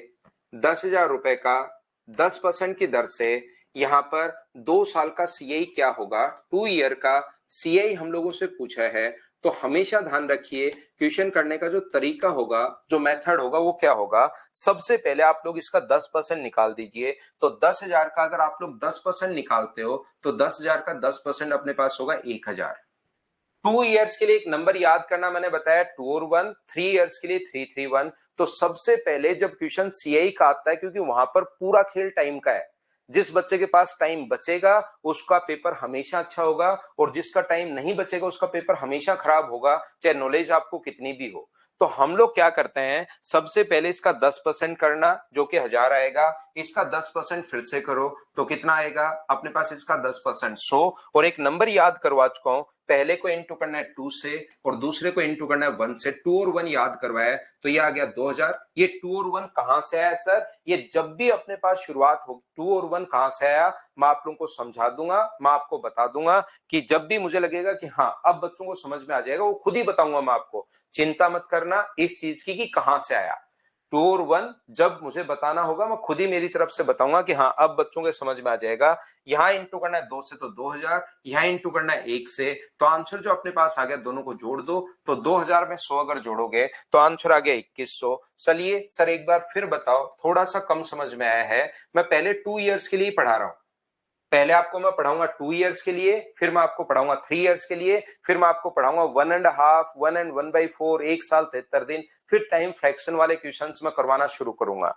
Speaker 1: 10,000 रुपए का 10% की दर से यहां पर 2 साल का सीआई क्या होगा। 2 ईयर का सीआई हम लोगों से पूछा है। तो हमेशा ध्यान रखिए क्वेश्चन करने का जो तरीका होगा, जो मेथड होगा वो क्या होगा। सबसे पहले आप लोग इसका 10% निकाल दीजिए। तो 10,000 का अगर आप लोग 10% निकालते हो तो 10,000 का 10% अपने पास होगा 1,000। 2 इयर्स के लिए एक नंबर याद करना मैंने बताया 2 और 1। 3 इयर्स के लिए 331। तो सबसे पहले जब क्वेश्चन सीआई का आता है, क्योंकि वहां पर पूरा खेल टाइम का है, जिस बच्चे के पास टाइम बचेगा उसका पेपर हमेशा अच्छा होगा और जिसका टाइम नहीं बचेगा उसका पेपर हमेशा खराब होगा, चाहे नॉलेज आपको कितनी भी हो। तो हम लोग क्या करते हैं, सबसे पहले इसका 10% करना जो कि 1,000 आएगा। इसका 10% फिर से करो तो कितना आएगा अपने पास, इसका 10% 100। और एक नंबर याद करवा चुका हूं, पहले को इंटू करना है 2 से और दूसरे को इंटू करना है 1 से। 2 और 1 याद करवाया तो ये आ गया 2,000। ये 2 और 1 कहां से आया सर, ये जब भी अपने पास शुरुआत हो 2 और 1 कहां से आया मैं आप लोगों को समझा दूंगा, मैं आपको बता दूंगा कि जब भी मुझे लगेगा कि हाँ अब बच्चों को समझ में आ जाएगा वो खुद ही बताऊंगा मैं आपको। चिंता मत करना इस चीज की कि कहां से आया। 2 और 1 जब मुझे बताना होगा मैं खुद ही मेरी तरफ से बताऊंगा कि हाँ अब बच्चों के समझ में आ जाएगा। यहां इंटू करना है 2 से तो 2,000, यहां इंटू करना है 1 से। तो आंसर जो अपने पास आ गया दोनों को जोड़ दो तो 2,000 में 100 अगर जोड़ोगे तो आंसर आ गया 2,100। चलिए सर एक बार फिर बताओ, थोड़ा सा कम समझ में आया है। मैं पहले 2 इयर्स के लिए पढ़ा रहा हूं, पहले आपको मैं पढ़ाऊंगा 2 इयर्स के लिए, फिर मैं आपको पढ़ाऊंगा 3 इयर्स के लिए, फिर मैं आपको पढ़ाऊंगा 1.5, 1 and 1/4, 1 साल 73 दिन, फिर टाइम फ्रैक्शन वाले क्वेश्चंस में करवाना शुरू करूंगा।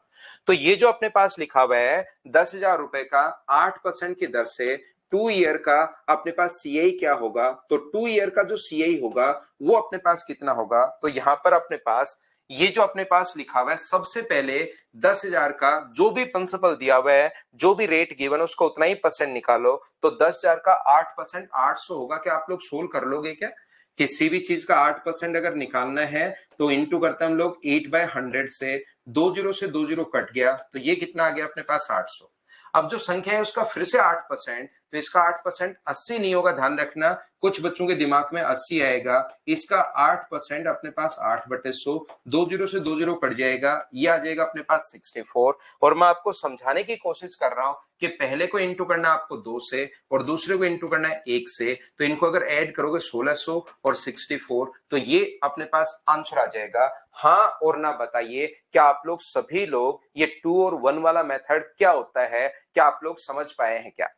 Speaker 1: तो ये जो अपने पास लिखा हुआ है 10,000 रुपए का 8% की दर से 2 ईयर का अपने पास सीआई क्या होगा। तो 2 ईयर का जो सीआई होगा वो अपने पास कितना होगा। तो यहां पर अपने पास ये जो अपने पास लिखा हुआ है, सबसे पहले 10,000 का जो भी प्रिंसिपल दिया हुआ है, जो भी रेट गिवन उसका उतना ही परसेंट निकालो। तो 10,000 का 8% 800 होगा। क्या आप लोग सोल्व कर लोगे क्या, किसी भी चीज का 8% अगर निकालना है तो इंटू करते हैं हम लोग 8/100 से। 2 जीरो से 2 जीरो कट गया तो ये कितना आ गया अपने पास 800। अब जो संख्या है उसका फिर से 8%, तो इसका 8% 80 नहीं होगा, ध्यान रखना कुछ बच्चों के दिमाग में 80 आएगा। इसका 8% अपने पास 8/100, 2 जीरो से 2 जीरो कट जाएगा, ये आ जाएगा अपने पास 64। और मैं आपको समझाने की कोशिश कर रहा हूं कि पहले को इंटू करना है आपको 2 से और दूसरे को इंटू करना है 1 से। तो इनको अगर ऐड करोगे 1600 और 64 तो ये अपने पास आंसर आ जाएगा। हाँ और ना बताइए क्या आप लोग सभी लोग ये 2 और 1 वाला मेथड क्या होता है, क्या आप लोग समझ पाए हैं क्या।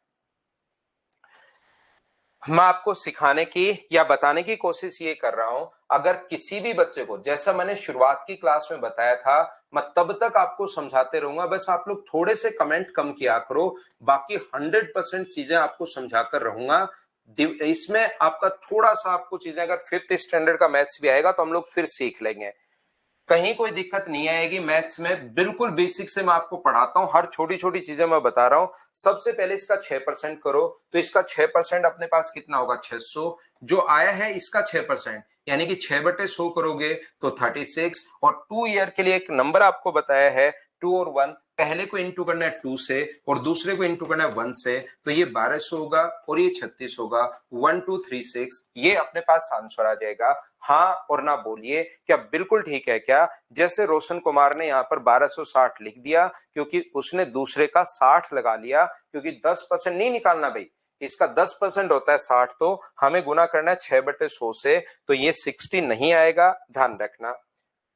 Speaker 1: मैं आपको सिखाने की या बताने की कोशिश ये कर रहा हूं, अगर किसी भी बच्चे को, जैसा मैंने शुरुआत की क्लास में बताया था, मैं तब तक आपको समझाते रहूंगा, बस आप लोग थोड़े से कमेंट कम किया करो, बाकी 100% चीजें आपको समझाकर रहूंगा। इसमें आपका थोड़ा सा आपको चीजें, अगर 5th स्टैंडर्ड का मैथ्स भी आएगा तो हम लोग फिर सीख लेंगे, कहीं कोई दिक्कत नहीं आएगी मैथ्स में। बिल्कुल बेसिक से मैं आपको पढ़ाता हूं, हर छोटी छोटी चीजें मैं बता रहा हूं। सबसे पहले इसका 6% करो तो इसका 6% अपने पास कितना होगा 600। जो आया है इसका 6% यानी कि 6/100 करोगे तो 36। और 2 ईयर के लिए एक नंबर आपको बताया है 2 और 1, पहले को इंटू करना है 2 से और दूसरे को इंटू करना है 1 से। तो ये 1200 होगा और ये 36 होगा। 1236 ये अपने पास आंसर आ जाएगा। हाँ और ना बोलिए क्या बिल्कुल ठीक है क्या। जैसे रोशन कुमार ने यहाँ पर 1260 लिख दिया क्योंकि उसने दूसरे का 60 लगा लिया, क्योंकि 10% नहीं निकालना भाई, इसका 10% होता है 60, तो हमें गुना करना है 6/100 से। तो ये 60 नहीं आएगा, ध्यान रखना।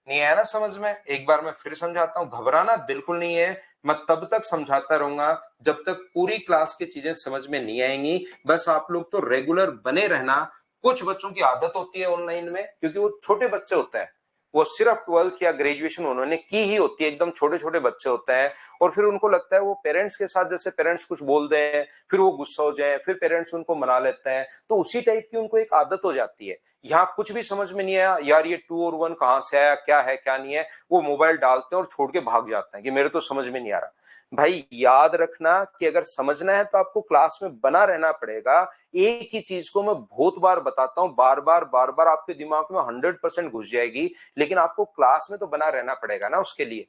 Speaker 1: नहीं आया ना समझ में, एक बार मैं फिर समझाता हूं, घबराना बिल्कुल नहीं है। मैं तब तक समझाता रहूंगा जब तक पूरी क्लास की चीजें समझ में नहीं आएंगी। बस आप लोग तो रेगुलर बने रहना। कुछ बच्चों की आदत होती है ऑनलाइन में, क्योंकि वो छोटे बच्चे होते हैं, वो सिर्फ 12th या ग्रेजुएशन उन्होंने की ही होती है, एकदम छोटे छोटे बच्चे होते हैं, और फिर उनको लगता है वो पेरेंट्स के साथ, जैसे पेरेंट्स कुछ बोल दें फिर वो गुस्सा हो जाए, फिर पेरेंट्स उनको मना लेते हैं, तो उसी टाइप की उनको एक आदत हो जाती है। यहाँ कुछ भी समझ में नहीं आया यार, ये 2 और 1 कहाँ से आया, क्या है क्या नहीं है, वो मोबाइल डालते हैं और छोड़ के भाग जाते हैं कि मेरे तो समझ में नहीं आ रहा। भाई याद रखना कि अगर समझना है तो आपको क्लास में बना रहना पड़ेगा। एक ही चीज को मैं बहुत बार बताता हूं, बार बार आपके दिमाग में 100% घुस जाएगी, लेकिन आपको क्लास में तो बना रहना पड़ेगा ना उसके लिए।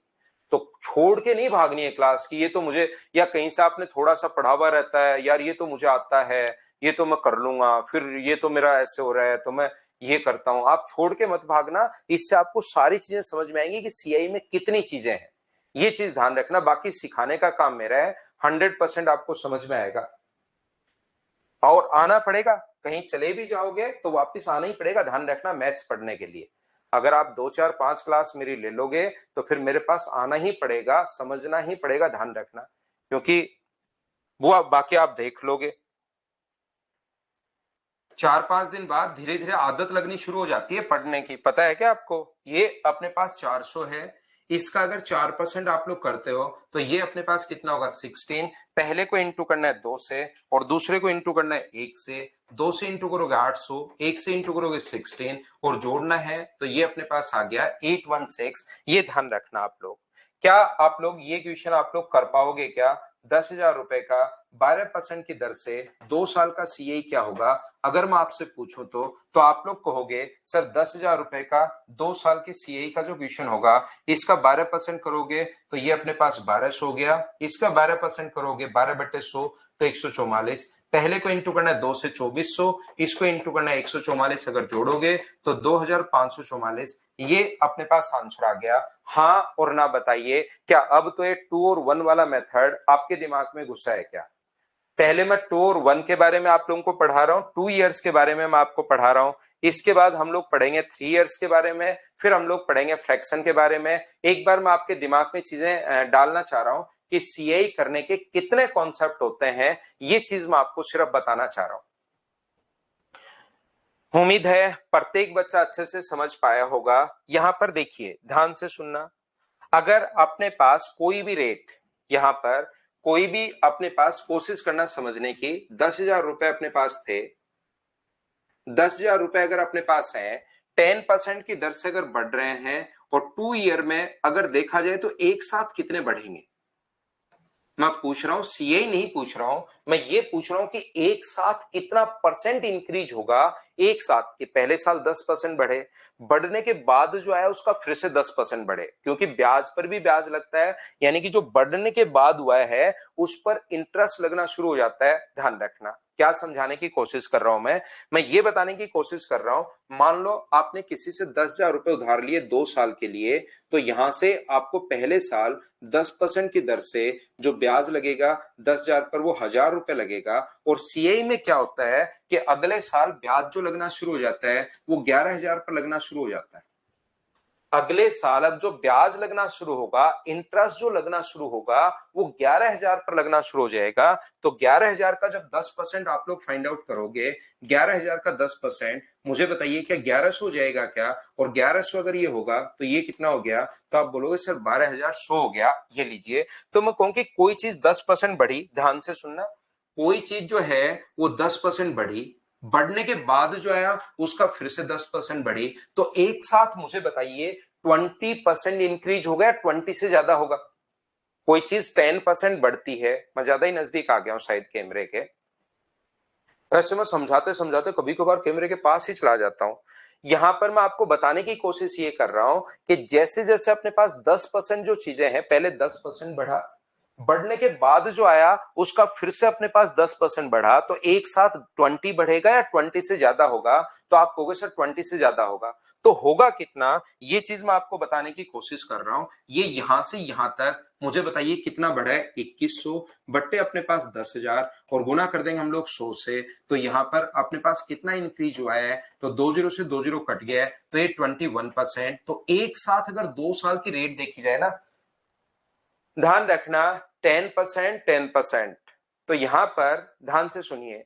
Speaker 1: तो छोड़ के नहीं भागनी है क्लास की, ये तो मुझे, या कहीं से आपने थोड़ा सा पढ़ा हुआ रहता है यार, ये तो मुझे आता है, ये तो मैं कर लूंगा, फिर ये तो मेरा ऐसे हो रहा है तो मैं ये करता हूं। आप छोड़ के मत भागना, इससे आपको सारी चीजें समझ में आएंगी कि सीआई में कितनी चीजें हैं। ये चीज ध्यान रखना, बाकी सिखाने का काम मेरा है, 100% आपको समझ में आएगा और आना पड़ेगा। कहीं चले भी जाओगे तो वापस आना ही पड़ेगा, ध्यान रखना, मैथ्स पढ़ने के लिए। अगर आप 2 4 5 क्लास मेरी ले लोगे तो फिर मेरे पास आना ही पड़ेगा, समझना ही पड़ेगा, ध्यान रखना, क्योंकि वो बाकी आप देख लोगे 4 5 दिन बाद धीरे धीरे आदत लगनी शुरू हो जाती है पढ़ने की। पता है क्या आपको, ये अपने पास 400 है, इसका अगर 4% आप लोग करते हो तो ये अपने पास कितना होगा 16। पहले को इंटू करना है 2 से और दूसरे को इंटू करना है 1 से। 2 से इंटू करोगे 800, 1 से इंटू करोगे 16 और जोड़ना है तो ये अपने पास आ गया 816। ये ध्यान रखना आप लोग। क्या आप लोग ये क्वेश्चन आप लोग कर पाओगे क्या? 10,000 रुपए का 12% की दर से 2 साल का सीए क्या होगा? अगर मैं आपसे पूछूं तो आप लोग कहोगे सर 10,000 रुपए का 2 साल के सीए का जो क्वेश्चन होगा इसका 12% करोगे तो ये अपने पास 1200 हो गया, इसका 12% करोगे 12/100 तो 144। पहले को इंटू करना है 2 से 2400, इसको इंटू करना है 144, अगर जोड़ोगे तो 2544। ये अपने पास आंसर आ गया। हाँ और ना बताइए, क्या अब तो ये 2 और 1 वाला मेथड आपके दिमाग में घुसा है क्या? पहले मैं 2 और 1 के बारे में आप लोगों को पढ़ा रहा हूं, 2 इयर्स के बारे में मैं आपको पढ़ा रहा हूं। इसके बाद हम लोग पढ़ेंगे 3 इयर्स के बारे में, फिर हम लोग पढ़ेंगे फ्रैक्शन के बारे में। एक बार मैं आपके दिमाग में चीजें डालना चाह रहा हूं कि सीआई करने के कितने कॉन्सेप्ट होते हैं, ये चीज मैं आपको सिर्फ बताना चाह रहा हूं। उम्मीद है प्रत्येक बच्चा अच्छे से समझ पाया होगा। यहां पर देखिए, ध्यान से सुनना। अगर अपने पास कोई भी रेट, यहां पर कोई भी अपने पास कोशिश करना समझने की, 10,000 रुपए अपने पास थे, 10,000 रुपए अगर अपने पास है, 10% की दर से अगर बढ़ रहे हैं और 2 ईयर में अगर देखा जाए तो एक साथ कितने बढ़ेंगे? मैं पूछ रहा हूं, सीए नहीं पूछ रहा हूं, मैं ये पूछ रहा हूं कि एक साथ कितना परसेंट इंक्रीज होगा। एक साथ के पहले साल 10% बढ़े, बढ़ने के बाद जो आया उसका फिर से 10% बढ़े, क्योंकि ब्याज पर भी ब्याज लगता है, यानी कि जो बढ़ने के बाद हुआ है उस पर इंटरेस्ट लगना शुरू हो जाता है। ध्यान रखना, क्या समझाने की कोशिश कर रहा हूं मैं ये बताने की कोशिश कर रहा हूं, मान लो आपने किसी से 10,000 रुपए उधार लिए 2 साल के लिए, तो यहां से आपको पहले साल 10% की दर से जो ब्याज लगेगा 10,000 पर वो 1,000 रुपए लगेगा। और सीआई में क्या होता है कि अगले साल ब्याज जो लगना शुरू हो जाता है वो 11,000 पर लगना शुरू हो जाता है। अगले साल अब जो ब्याज लगना शुरू होगा, इंटरेस्ट जो लगना शुरू होगा वो 11,000 पर लगना शुरू हो जाएगा। तो 11,000 का जब 10% आप लोग फाइंड आउट करोगे, 11,000 का 10%, मुझे बताइए क्या 1100 हो जाएगा क्या? और 1100 अगर ये होगा तो ये कितना हो गया? तो आप बोलोगे सर 12,100 हो गया। ये लीजिए, तो मैं कहूँ कि कोई चीज 10% बढ़ी, ध्यान से सुनना, कोई चीज जो है वो 10% बढ़ी, बढ़ने के बाद जो आया उसका फिर से 10% बढ़ी, तो एक साथ मुझे बताइए 20% इंक्रीज हो गया, 20 से ज्यादा होगा। कोई चीज 10% बढ़ती है, मैं ज्यादा ही नजदीक आ गया हूं शायद कैमरे के, वैसे मैं समझाते समझाते कभी कभार कैमरे के पास ही चला जाता हूं। यहां पर मैं आपको बताने की कोशिश ये कर रहा हूं कि जैसे जैसे अपने पास 10% जो चीजें हैं, पहले 10% बढ़ा, बढ़ने के बाद जो आया उसका फिर से अपने पास 10% बढ़ा, तो एक साथ 20 बढ़ेगा या 20 से ज्यादा होगा? तो आप कहोगे सर 20 से ज्यादा होगा। तो होगा कितना, ये चीज मैं आपको बताने की कोशिश कर रहा हूं। ये यहां से यहां तक मुझे बताइए कितना बढ़ा है? 2100 बट्टे अपने पास 10,000 और गुना कर देंगे हम लोग 100 से, तो यहां पर अपने पास कितना इंक्रीज हुआ है? तो 20 से 20 कट गया है तो ये 21%। तो एक साथ अगर 2 साल की रेट देखी जाए ना, ध्यान रखना 10%, 10%, तो यहां पर ध्यान से सुनिए,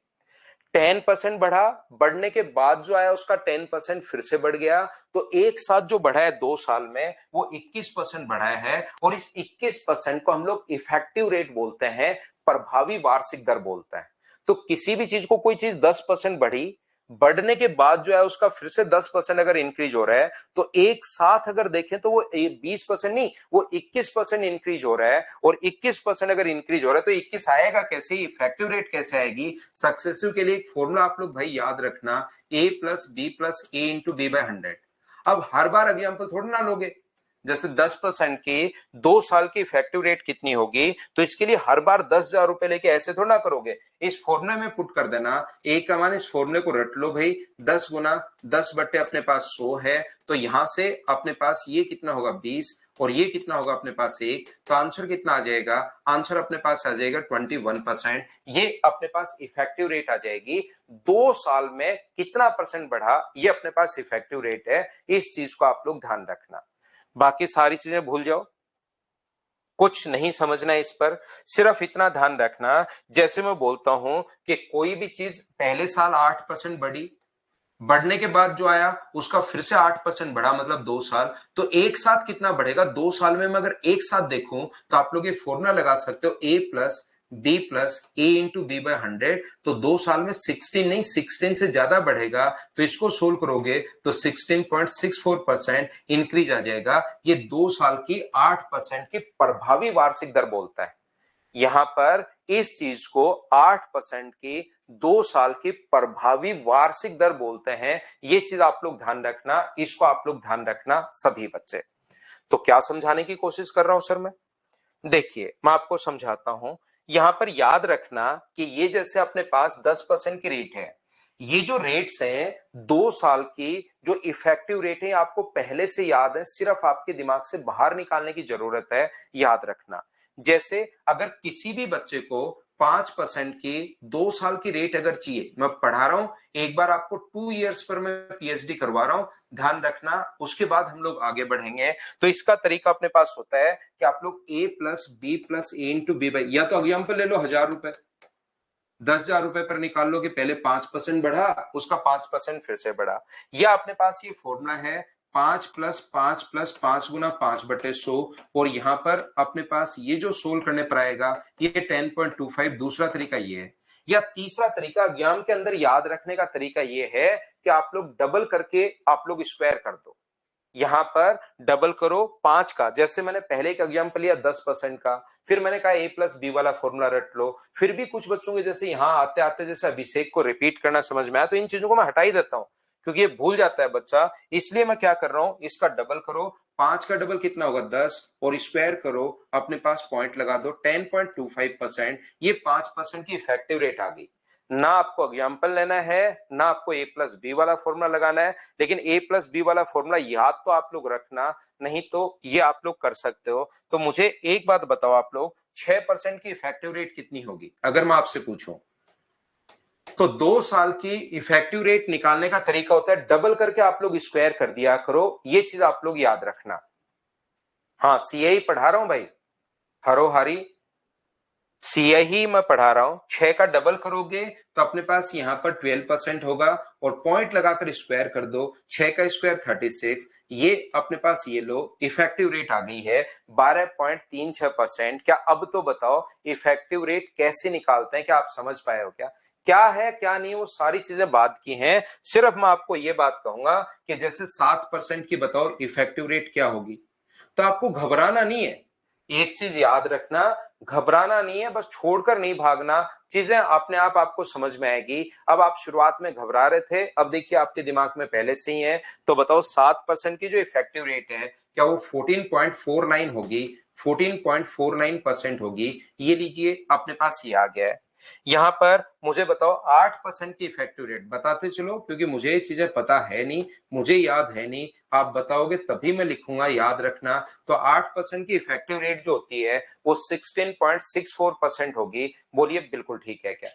Speaker 1: 10% बढ़ा, बढ़ने के बाद जो आया उसका 10% फिर से बढ़ गया, तो एक साथ जो बढ़ा है 2 साल में वो 21% बढ़ा है, और इस 21% को हम लोग इफेक्टिव रेट बोलते हैं, प्रभावी वार्षिक दर बोलते हैं। तो किसी भी चीज को, कोई चीज 10% बढ़ी, बढ़ने के बाद जो है उसका फिर से 10% अगर इंक्रीज हो रहा है, तो एक साथ अगर देखें तो वो 20% नहीं, वो 21% इंक्रीज हो रहा है, और 21% अगर इंक्रीज हो रहा है तो 21 आएगा कैसे, इफेक्टिव रेट कैसे आएगी। सक्सेसिव के लिए एक फॉर्मूला आप लोग भाई याद रखना, a plus B plus A into B by 100। अब हर बार एग्जाम्पल थोड़ा ना लोगे, जैसे 10% की 2 साल की इफेक्टिव रेट कितनी होगी, तो इसके लिए हर बार 10,000 रुपए लेके ऐसे थोड़ा ना करोगे, इस फॉर्मूले में पुट कर देना। एक का मान, इस फॉर्मूले को रट लो भाई, 10 गुना 10 बट्टे अपने पास 100 है, तो यहां से अपने पास ये कितना होगा 20, और ये कितना होगा अपने पास 1, तो आंसर कितना आ जाएगा, आंसर अपने पास आ जाएगा 21%। ये अपने पास इफेक्टिव रेट आ जाएगी। 2 साल में कितना परसेंट बढ़ा, ये अपने पास इफेक्टिव रेट है। इस चीज को आप लोग ध्यान रखना, बाकी सारी चीजें भूल जाओ, कुछ नहीं समझना है इस पर, सिर्फ इतना ध्यान रखना। जैसे मैं बोलता हूं कि कोई भी चीज पहले साल 8% बढ़ी, बढ़ने के बाद जो आया उसका फिर से 8% बढ़ा, मतलब 2 साल, तो एक साथ कितना बढ़ेगा 2 साल में। मैं अगर एक साथ देखूं तो आप लोग ये फॉर्मूला लगा सकते हो, a plus B plus A into B by 100, तो 2 साल में 16 नहीं 16 से ज्यादा बढ़ेगा, तो इसको सोल्व करोगे तो 16.64% इंक्रीज आ जाएगा। ये 2 साल की 8% की प्रभावी वार्षिक दर बोलता है। यहां पर इस चीज को 8% की 2 साल की प्रभावी वार्षिक दर बोलते हैं। ये चीज आप लोग ध्यान रखना, इसको आप लोग ध्यान रखना सभी बच्चे। तो क्या समझाने की कोशिश कर रहा हूं सर मैं, देखिए मैं आपको समझाता हूं। यहां पर याद रखना कि ये जैसे अपने पास 10% की रेट है, ये जो रेट्स हैं 2 साल की जो इफेक्टिव रेट है आपको पहले से याद है, सिर्फ आपके दिमाग से बाहर निकालने की जरूरत है, याद रखना। जैसे अगर किसी भी बच्चे को 5% की 2 साल की रेट अगर चाहिए, मैं पढ़ा रहा हूं, एक बार आपको 2 इयर्स पर मैं पीएचडी करवा रहा हूं, ध्यान रखना, उसके बाद हम लोग आगे बढ़ेंगे। तो इसका तरीका अपने पास होता है कि आप लोग a plus B plus A into B by, या तो एग्जाम्पल ले लो 1,000 रुपए, 10,000 रुपए पर निकाल लो कि पहले 5% बढ़ा, उसका 5% फिर से बढ़ा, या अपने पास ये फॉर्मूला है 5 प्लस 5 गुना 5/100, और यहां पर अपने पास ये जो सोल्व करने पर आएगा ये 10.25। दूसरा तरीका ये है, या तीसरा तरीका ज्ञान के अंदर याद रखने का तरीका ये है कि आप लोग डबल करके आप लोग स्क्वायर कर दो। यहां पर डबल करो 5 का, जैसे मैंने पहले एक एग्जाम्पल लिया 10% का, फिर मैंने कहा a प्लस बी वाला फॉर्मूला रट लो। फिर भी कुछ बच्चों के जैसे यहाँ आते आते जैसे अभिषेक को रिपीट करना समझ में आया, तो इन चीजों को मैं हटा ही देता हूं, क्योंकि ये भूल जाता है बच्चा। इसलिए मैं क्या कर रहा हूं, इसका डबल करो, 5 का डबल कितना होगा 10, और स्क्वायर करो, अपने पास पॉइंट लगा दो 10.25%। ये 5% की इफेक्टिव रेट आ गई। ना आपको एग्जाम्पल लेना है, ना आपको a प्लस बी वाला फॉर्मूला लगाना है, लेकिन a प्लस बी वाला फॉर्मूला याद तो आप लोग रखना, नहीं तो ये आप लोग कर सकते हो। तो मुझे एक बात बताओ, आप लोग 6% की इफेक्टिव रेट कितनी होगी अगर मैं आपसे पूछूं, तो 2 साल की इफेक्टिव रेट निकालने का तरीका होता है डबल करके आप लोग स्क्वायर कर दिया करो, ये चीज आप लोग याद रखना। हाँ सीआई पढ़ा रहा हूं भाई, हरो हरी, सीआई ही मैं पढ़ा रहा हूं। 6 का डबल करोगे तो अपने पास यहां पर 12% होगा, और पॉइंट लगाकर स्क्वायर कर दो, 6 का स्क्वायर 36, ये अपने पास ये लो इफेक्टिव रेट आ गई है 12.36%। क्या अब तो बताओ इफेक्टिव रेट कैसे निकालते हैं, क्या आप समझ पाए हो क्या, क्या है क्या नहीं, वो सारी चीजें बात की हैं। सिर्फ मैं आपको ये बात कहूंगा कि जैसे 7% की बताओ इफेक्टिव रेट क्या होगी, तो आपको घबराना नहीं है, एक चीज याद रखना, घबराना नहीं है, बस छोड़कर नहीं भागना, चीजें अपने आप आपको समझ में आएगी। अब आप शुरुआत में घबरा रहे थे, अब देखिए आपके दिमाग में पहले से ही है। तो बताओ 7% की जो इफेक्टिव रेट है, क्या वो 14.49 होगी, 14.49% होगी, ये लीजिए अपने पास ये आ गया है। यहां पर मुझे बताओ 8% की इफेक्टिव रेट बताते चलो, क्योंकि मुझे ये चीजें पता है नहीं, मुझे याद है नहीं, आप बताओगे तभी मैं लिखूंगा, याद रखना। तो 8% की इफेक्टिव रेट जो होती है वो 16.64% होगी। बोलिए बिल्कुल ठीक है क्या,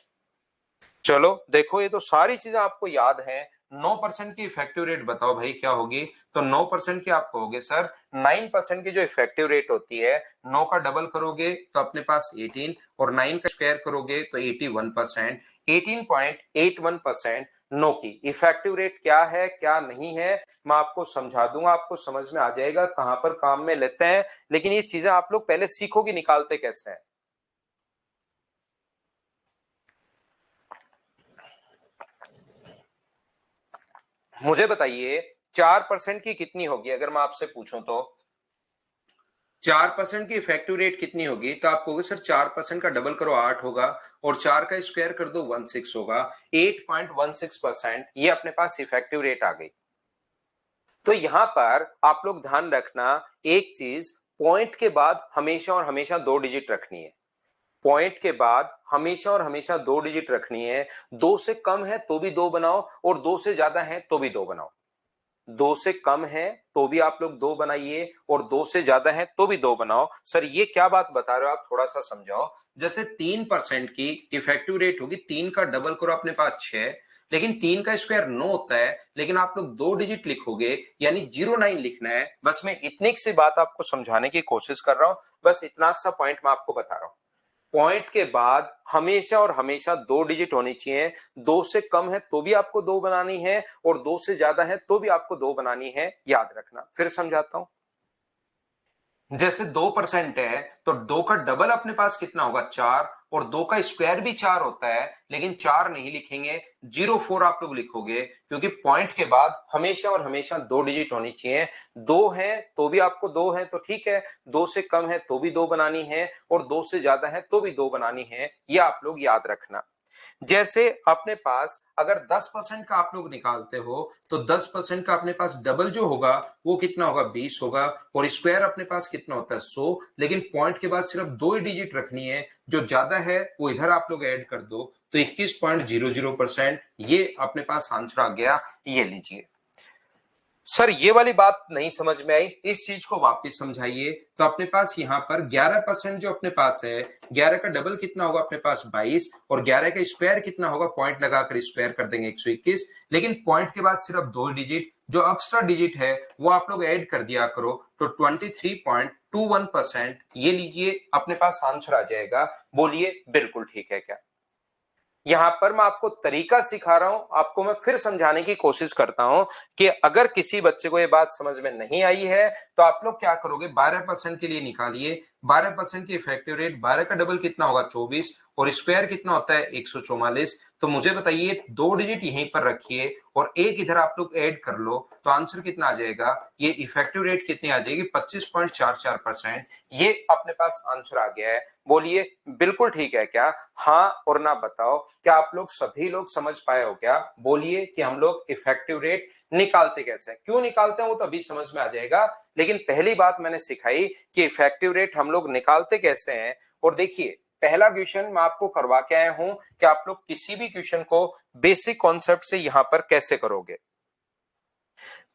Speaker 1: चलो देखो ये तो सारी चीजें आपको याद है। 9% की इफेक्टिव रेट बताओ भाई क्या होगी, तो 9% की आपको होगी सर 9% की जो इफेक्टिव रेट होती है, 9 का डबल करोगे तो अपने पास 18, और 9 का स्क्वायर करोगे तो 81%। 18.81% नो की। इफेक्टिव रेट क्या है क्या नहीं है मैं आपको समझा दूंगा, आपको समझ में आ जाएगा कहां पर काम में लेते हैं, लेकिन ये चीजें आप लोग पहले सीखोगे निकालते कैसे हैं। मुझे बताइए 4% की कितनी होगी, अगर मैं आपसे पूछूं तो 4% की इफेक्टिव रेट कितनी होगी, तो आप कहोगे सर 4% का डबल करो 8 होगा और 4 का स्क्वायर कर दो 16 होगा। 8.16% ये अपने पास इफेक्टिव रेट आ गई। तो यहां पर आप लोग ध्यान रखना एक चीज, पॉइंट के बाद हमेशा और हमेशा 2 डिजिट रखनी है। पॉइंट के बाद हमेशा और हमेशा 2 डिजिट रखनी है। 2 से कम है तो भी 2 बनाओ और 2 से ज्यादा है तो भी 2 बनाओ। 2 से कम है तो भी आप लोग 2 बनाइए और 2 से ज्यादा है तो भी 2 बनाओ। सर ये क्या बात बता रहे हो आप, थोड़ा सा समझाओ। जैसे 3% की इफेक्टिव रेट होगी, 3 का डबल करो अपने पास 6, लेकिन 3 का स्क्वायर 9 होता है, लेकिन आप लोग 2 डिजिट लिखोगे यानी 09 लिखना है। बस मैं इतनी सी बात आपको समझाने की कोशिश कर रहा हूं, बस इतना सा पॉइंट मैं आपको बता रहा हूं। पॉइंट के बाद हमेशा और हमेशा 2 डिजिट होनी चाहिए। 2 से कम है तो भी आपको 2 बनानी है और 2 से ज्यादा है तो भी आपको 2 बनानी है, याद रखना। फिर समझाता हूं। जैसे 2% है तो 2 का डबल अपने पास कितना होगा 4, और 2 का स्क्वायर भी 4 होता है, लेकिन 4 नहीं लिखेंगे, 04 आप लोग लिखोगे, क्योंकि पॉइंट के बाद हमेशा और हमेशा 2 डिजिट होनी चाहिए। 2 है तो भी आपको 2 है तो ठीक है, 2 से कम है तो भी 2 बनानी है और 2 से ज्यादा है तो भी 2 बनानी है, ये आप लोग याद रखना। जैसे अपने पास अगर 10% का आप लोग निकालते हो तो 10% का अपने पास डबल जो होगा वो कितना होगा 20 होगा, और स्क्वायर अपने पास कितना होता है 100, लेकिन पॉइंट के बाद सिर्फ 2 ही डिजिट रखनी है, जो ज्यादा है वो इधर आप लोग ऐड कर दो तो 21.00%, ये अपने पास आंसर आ गया। ये लीजिए। सर ये वाली बात नहीं समझ में आई, इस चीज को वापस समझाइए। तो अपने पास यहाँ पर 11% जो अपने पास है, 11 का डबल कितना होगा अपने पास 22, और 11 का स्क्वायर कितना होगा, पॉइंट लगाकर स्क्वायर कर देंगे 121, लेकिन पॉइंट के बाद सिर्फ 2 डिजिट, जो एक्स्ट्रा डिजिट है वो आप लोग ऐड कर दिया करो तो 23.21%, ये लीजिए अपने पास आंसर आ जाएगा। बोलिए बिल्कुल ठीक है क्या। यहां पर मैं आपको तरीका सिखा रहा हूं, आपको मैं फिर समझाने की कोशिश करता हूं कि अगर किसी बच्चे को ये बात समझ में नहीं आई है तो आप लोग क्या करोगे, 12% के लिए निकालिए। 12% की इफेक्टिव रेट, 12 का डबल कितना होगा 24, और स्क्वायर कितना होता है 144। तो मुझे बताइए 2 डिजिट यहीं पर रखिए और एक इधर आप लोग ऐड कर लो तो आंसर कितना आ जाएगा, ये इफेक्टिव रेट कितनी आ जाएगी 25.44%, ये अपने पास आंसर आ गया है। बोलिए बिल्कुल ठीक है क्या, हाँ और ना बताओ, क्या आप लोग सभी लोग समझ पाए हो क्या। बोलिए कि हम लोग इफेक्टिव रेट निकालते कैसे हैं, क्यों निकालते हैं वो तो अभी समझ में आ जाएगा, लेकिन पहली बात मैंने सिखाई कि इफेक्टिव रेट हम लोग निकालते कैसे हैं। और देखिए पहला क्वेश्चन मैं आपको करवा के आया हूं कि आप लोग किसी भी क्वेश्चन को बेसिक कॉन्सेप्ट से यहां पर कैसे करोगे।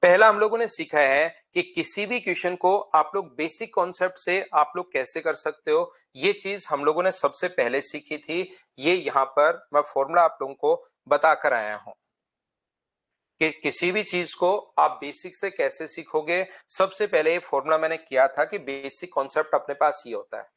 Speaker 1: पहला हम लोगों ने सीखा है कि किसी भी क्वेश्चन को आप लोग बेसिक कॉन्सेप्ट से आप लोग कैसे कर सकते हो, ये चीज हम लोगों ने सबसे पहले सीखी थी। ये यहां पर मैं फॉर्मूला आप लोगों को बताकर आया हूं कि किसी भी चीज को आप बेसिक से कैसे सीखोगे। सबसे पहले ये फॉर्मूला मैंने किया था कि बेसिक कॉन्सेप्ट अपने पास ये होता है।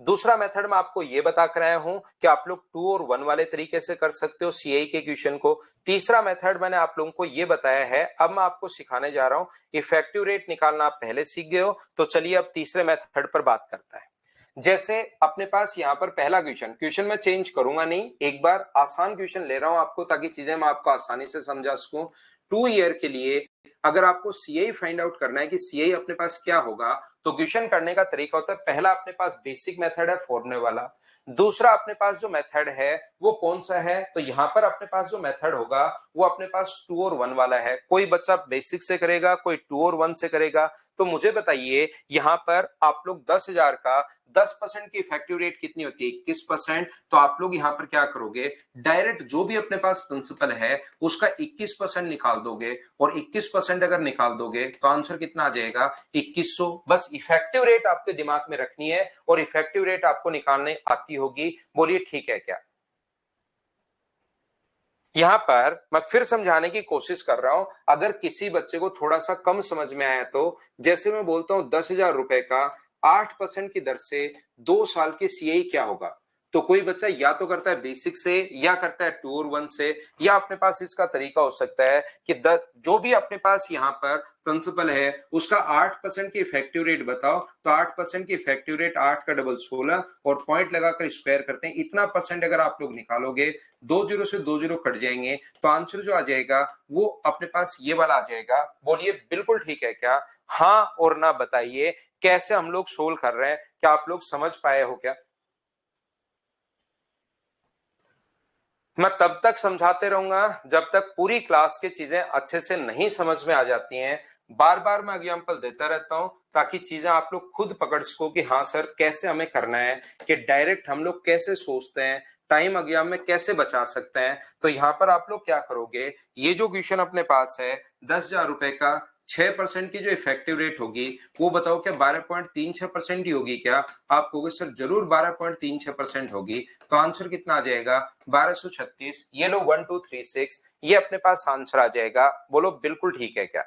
Speaker 1: दूसरा मेथड मैं आपको ये बता कर आया हूं कि आप लोग 2 और 1 वाले तरीके से कर सकते हो सीआई के क्वेश्चन को। तीसरा मेथड मैंने आप लोगों को ये बताया है, अब मैं आपको सिखाने जा रहा हूं। इफेक्टिव रेट निकालना आप पहले सीख गए हो, तो चलिए अब तीसरे मेथड पर बात करता है। जैसे अपने पास यहाँ पर पहला क्वेश्चन, क्वेश्चन मैं चेंज करूंगा नहीं, एक बार आसान क्वेश्चन ले रहा हूं आपको ताकि चीजें मैं आपको आसानी से समझा सकूं। 2 ईयर के लिए अगर आपको सीआई फाइंड आउट करना है कि सीआई अपने पास क्या होगा, तो क्वेश्चन करने का तरीका होता है, पहला अपने पास बेसिक मेथड है फॉर्मूले वाला। दूसरा अपने पास जो मेथड है वो कौन सा है, तो यहां पर अपने पास जो मेथड होगा वो अपने पास 2 और 1 वाला है। कोई बच्चा बेसिक से करेगा, कोई 2 और 1 से करेगा। तो मुझे बताइए यहां पर आप लोग 10,000 का 10% की इफेक्टिव रेट कितनी होती है 21%, तो आप लोग यहां पर क्या करोगे, डायरेक्ट जो भी अपने पास प्रिंसिपल है उसका 21% निकाल दोगे, और 21% अगर निकाल दोगे तो आंसर कितना आ जाएगा 2100। बस इफेक्टिव रेट आपके दिमाग में रखनी है और इफेक्टिव रेट आपको निकालने आती होगी। बोलिए ठीक है क्या। यहां पर मैं फिर समझाने की कोशिश कर रहा हूं, अगर किसी बच्चे को थोड़ा सा कम समझ में आया तो जैसे मैं बोलता हूं 10,000 रुपए का 8% की दर से 2 साल के सीआई क्या होगा, तो कोई बच्चा या तो करता है बेसिक से या करता है 2 और 1 से, या अपने पास इसका तरीका हो सकता है कि 10 जो भी अपने पास यहाँ पर प्रिंसिपल है उसका 8% की इफेक्टिव रेट बताओ, तो 8% की इफेक्टिव रेट 8 का डबल 16 और पॉइंट लगाकर स्क्वायर करते हैं, इतना परसेंट अगर आप लोग निकालोगे 2 जीरो से 2 जीरो कट जाएंगे तो आंसर जो आ जाएगा वो अपने पास ये वाला आ जाएगा। बोलिए बिल्कुल ठीक है क्या? हाँ और ना बताइए कैसे हम लोग सोल्व कर रहे हैं, क्या आप लोग समझ पाए हो क्या? मैं तब तक समझाते रहूंगा जब तक पूरी क्लास की चीजें अच्छे से नहीं समझ में आ जाती हैं। बार बार मैं एग्जांपल देता रहता हूं ताकि चीजें आप लोग खुद पकड़ सको कि हाँ सर कैसे हमें करना है, कि डायरेक्ट हम लोग कैसे सोचते हैं, टाइम एग्जाम में कैसे बचा सकते हैं। तो यहाँ पर आप लोग क्या करोगे, ये जो क्वेश्चन अपने पास है 10,000 रुपए का, 6% की जो इफेक्टिव रेट होगी वो बताओ क्या 12.36% ही होगी क्या? आप कहोगे सर जरूर 12.36% होगी। तो आंसर कितना आ जाएगा 1236। ये लो 1236, ये अपने पास आंसर आ जाएगा। बोलो बिल्कुल ठीक है क्या?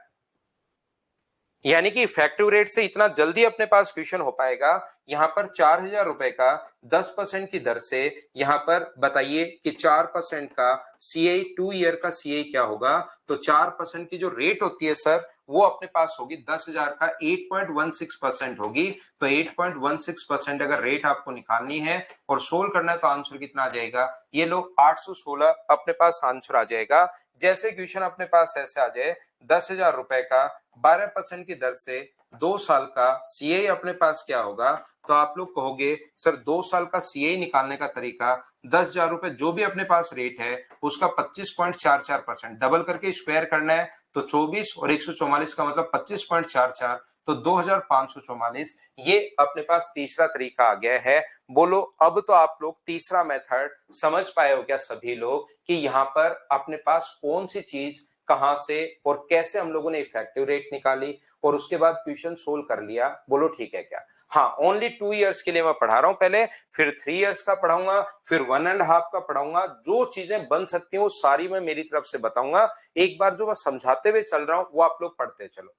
Speaker 1: यानी कि इफेक्टिव रेट से इतना जल्दी अपने पास क्वेश्चन हो पाएगा। यहां पर 4,000 रुपए का 10% की दर से, यहां पर बताइए कि 4% का सीए 2 ईयर का सीए क्या होगा? तो 4% की जो रेट होती है सर वो अपने पास होगी 10,000 का 8.16% होगी। तो 8.16% अगर रेट आपको निकालनी है और सोल्व करना है तो आंसर कितना आ जाएगा? ये लो 816 अपने पास आंसर आ जाएगा। जैसे क्वेश्चन अपने पास ऐसे आ जाए 10,000 रुपए का 12% की दर से 2 साल का सीए अपने पास क्या होगा? तो आप लोग कहोगे सर 2 साल का सीए निकालने का तरीका 10,000 रुपए जो भी अपने पास रेट है उसका 25.44% डबल करके स्क्वायर करना है। तो 24 और 144 का मतलब 25.44, तो 2,544। ये अपने पास तीसरा तरीका आ गया है। बोलो अब तो आप लोग तीसरा मेथड समझ पाए हो क्या सभी लोग, कि यहाँ पर अपने पास कौन सी चीज कहां से और कैसे हम लोगों ने इफेक्टिव रेट निकाली और उसके बाद क्वेश्चन सोल्व कर लिया। बोलो ठीक है क्या? हाँ ओनली 2 इयर्स के लिए मैं पढ़ा रहा हूं, पहले फिर 3 इयर्स का पढ़ाऊंगा, फिर 1.5 का पढ़ाऊंगा। जो चीजें बन सकती हैं वो सारी मैं मेरी तरफ से बताऊंगा। एक बार जो मैं समझाते हुए चल रहा हूं वो आप लोग पढ़ते चलो।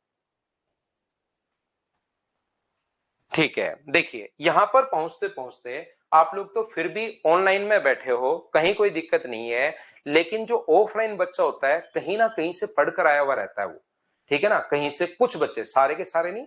Speaker 1: ठीक है, देखिए यहां पर पहुंचते पहुंचते आप लोग तो फिर भी ऑनलाइन में बैठे हो, कहीं कोई दिक्कत नहीं है। लेकिन जो ऑफलाइन बच्चा होता है कहीं ना कहीं से पढ़कर आया हुआ रहता है वो, ठीक है ना, कहीं से कुछ बच्चे, सारे के सारे नहीं,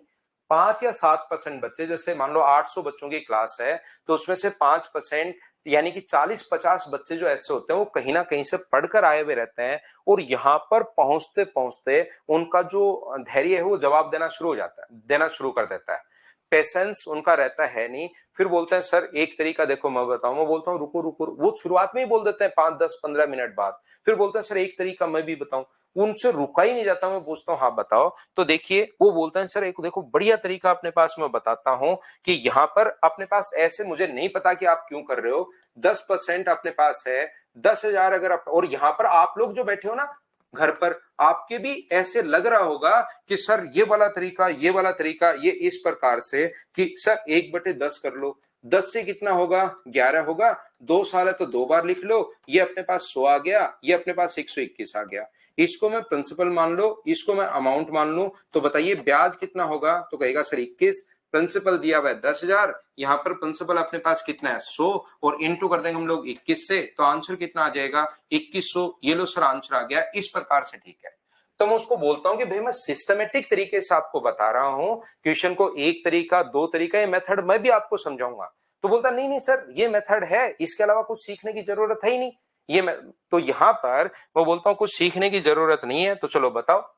Speaker 1: 5 या 7% बच्चे, जैसे मान लो 800 बच्चों की क्लास है तो उसमें से 5% यानी कि 40-50 बच्चे जो ऐसे होते हैं वो कहीं ना कहीं से पढ़कर आए हुए रहते हैं। और यहाँ पर पहुंचते पहुंचते उनका जो धैर्य है वो जवाब देना शुरू हो जाता है, देना शुरू कर देता है। पेशेंस उनका रहता है नहीं। फिर बोलते हैं सर एक तरीका देखो मैं बताऊं, मैं बोलता हूँ रुको रुको, वो शुरुआत में ही बोल देते हैं 5, 10, 15 मिनट बाद। फिर बोलते हैं सर एक तरीका मैं भी बताऊं, उनसे रुका ही नहीं जाता। मैं पूछता हूँ हाँ बताओ, तो देखिए वो बोलते हैं सर एक देखो बढ़िया तरीका अपने पास मैं बताता हूँ कि यहाँ पर अपने पास ऐसे, मुझे नहीं पता कि आप क्यों कर रहे हो, 10% अपने पास है, 10,000 अगर आप, और यहाँ पर आप लोग जो बैठे हो ना घर पर, आपके भी ऐसे लग रहा होगा कि सर ये वाला तरीका, ये वाला तरीका, ये इस प्रकार से कि सर 1/10 कर लो, 10 से कितना होगा 11 होगा, 2 साल है तो 2 बार लिख लो, ये अपने पास 100 आ गया, ये अपने पास 121 आ गया। इसको मैं प्रिंसिपल मान लो, इसको मैं अमाउंट मान लू, तो बताइए ब्याज कितना होगा? तो कहेगा सर 21। प्रिंसिपल दिया हुआ है 10,000, यहाँ पर प्रिंसिपल अपने पास कितना है 100, और इंटू कर देंगे हम लोग 21 से, तो आंसर कितना आ जाएगा 2100। ये लो सर आंसर आ गया। इस प्रकार से ठीक है। तो मैं उसको बोलता हूं कि भाई मैं सिस्टमेटिक तरीके से आपको बता रहा हूं क्वेश्चन को, एक तरीका दो तरीका, ये मेथड मैं भी आपको समझाऊंगा। तो बोलता नहीं नहीं सर ये मेथड है, इसके अलावा कुछ सीखने की जरूरत है ही नहीं। ये मैं तो यहां पर मैं बोलता हूं कुछ सीखने की जरूरत नहीं है। तो चलो बताओ,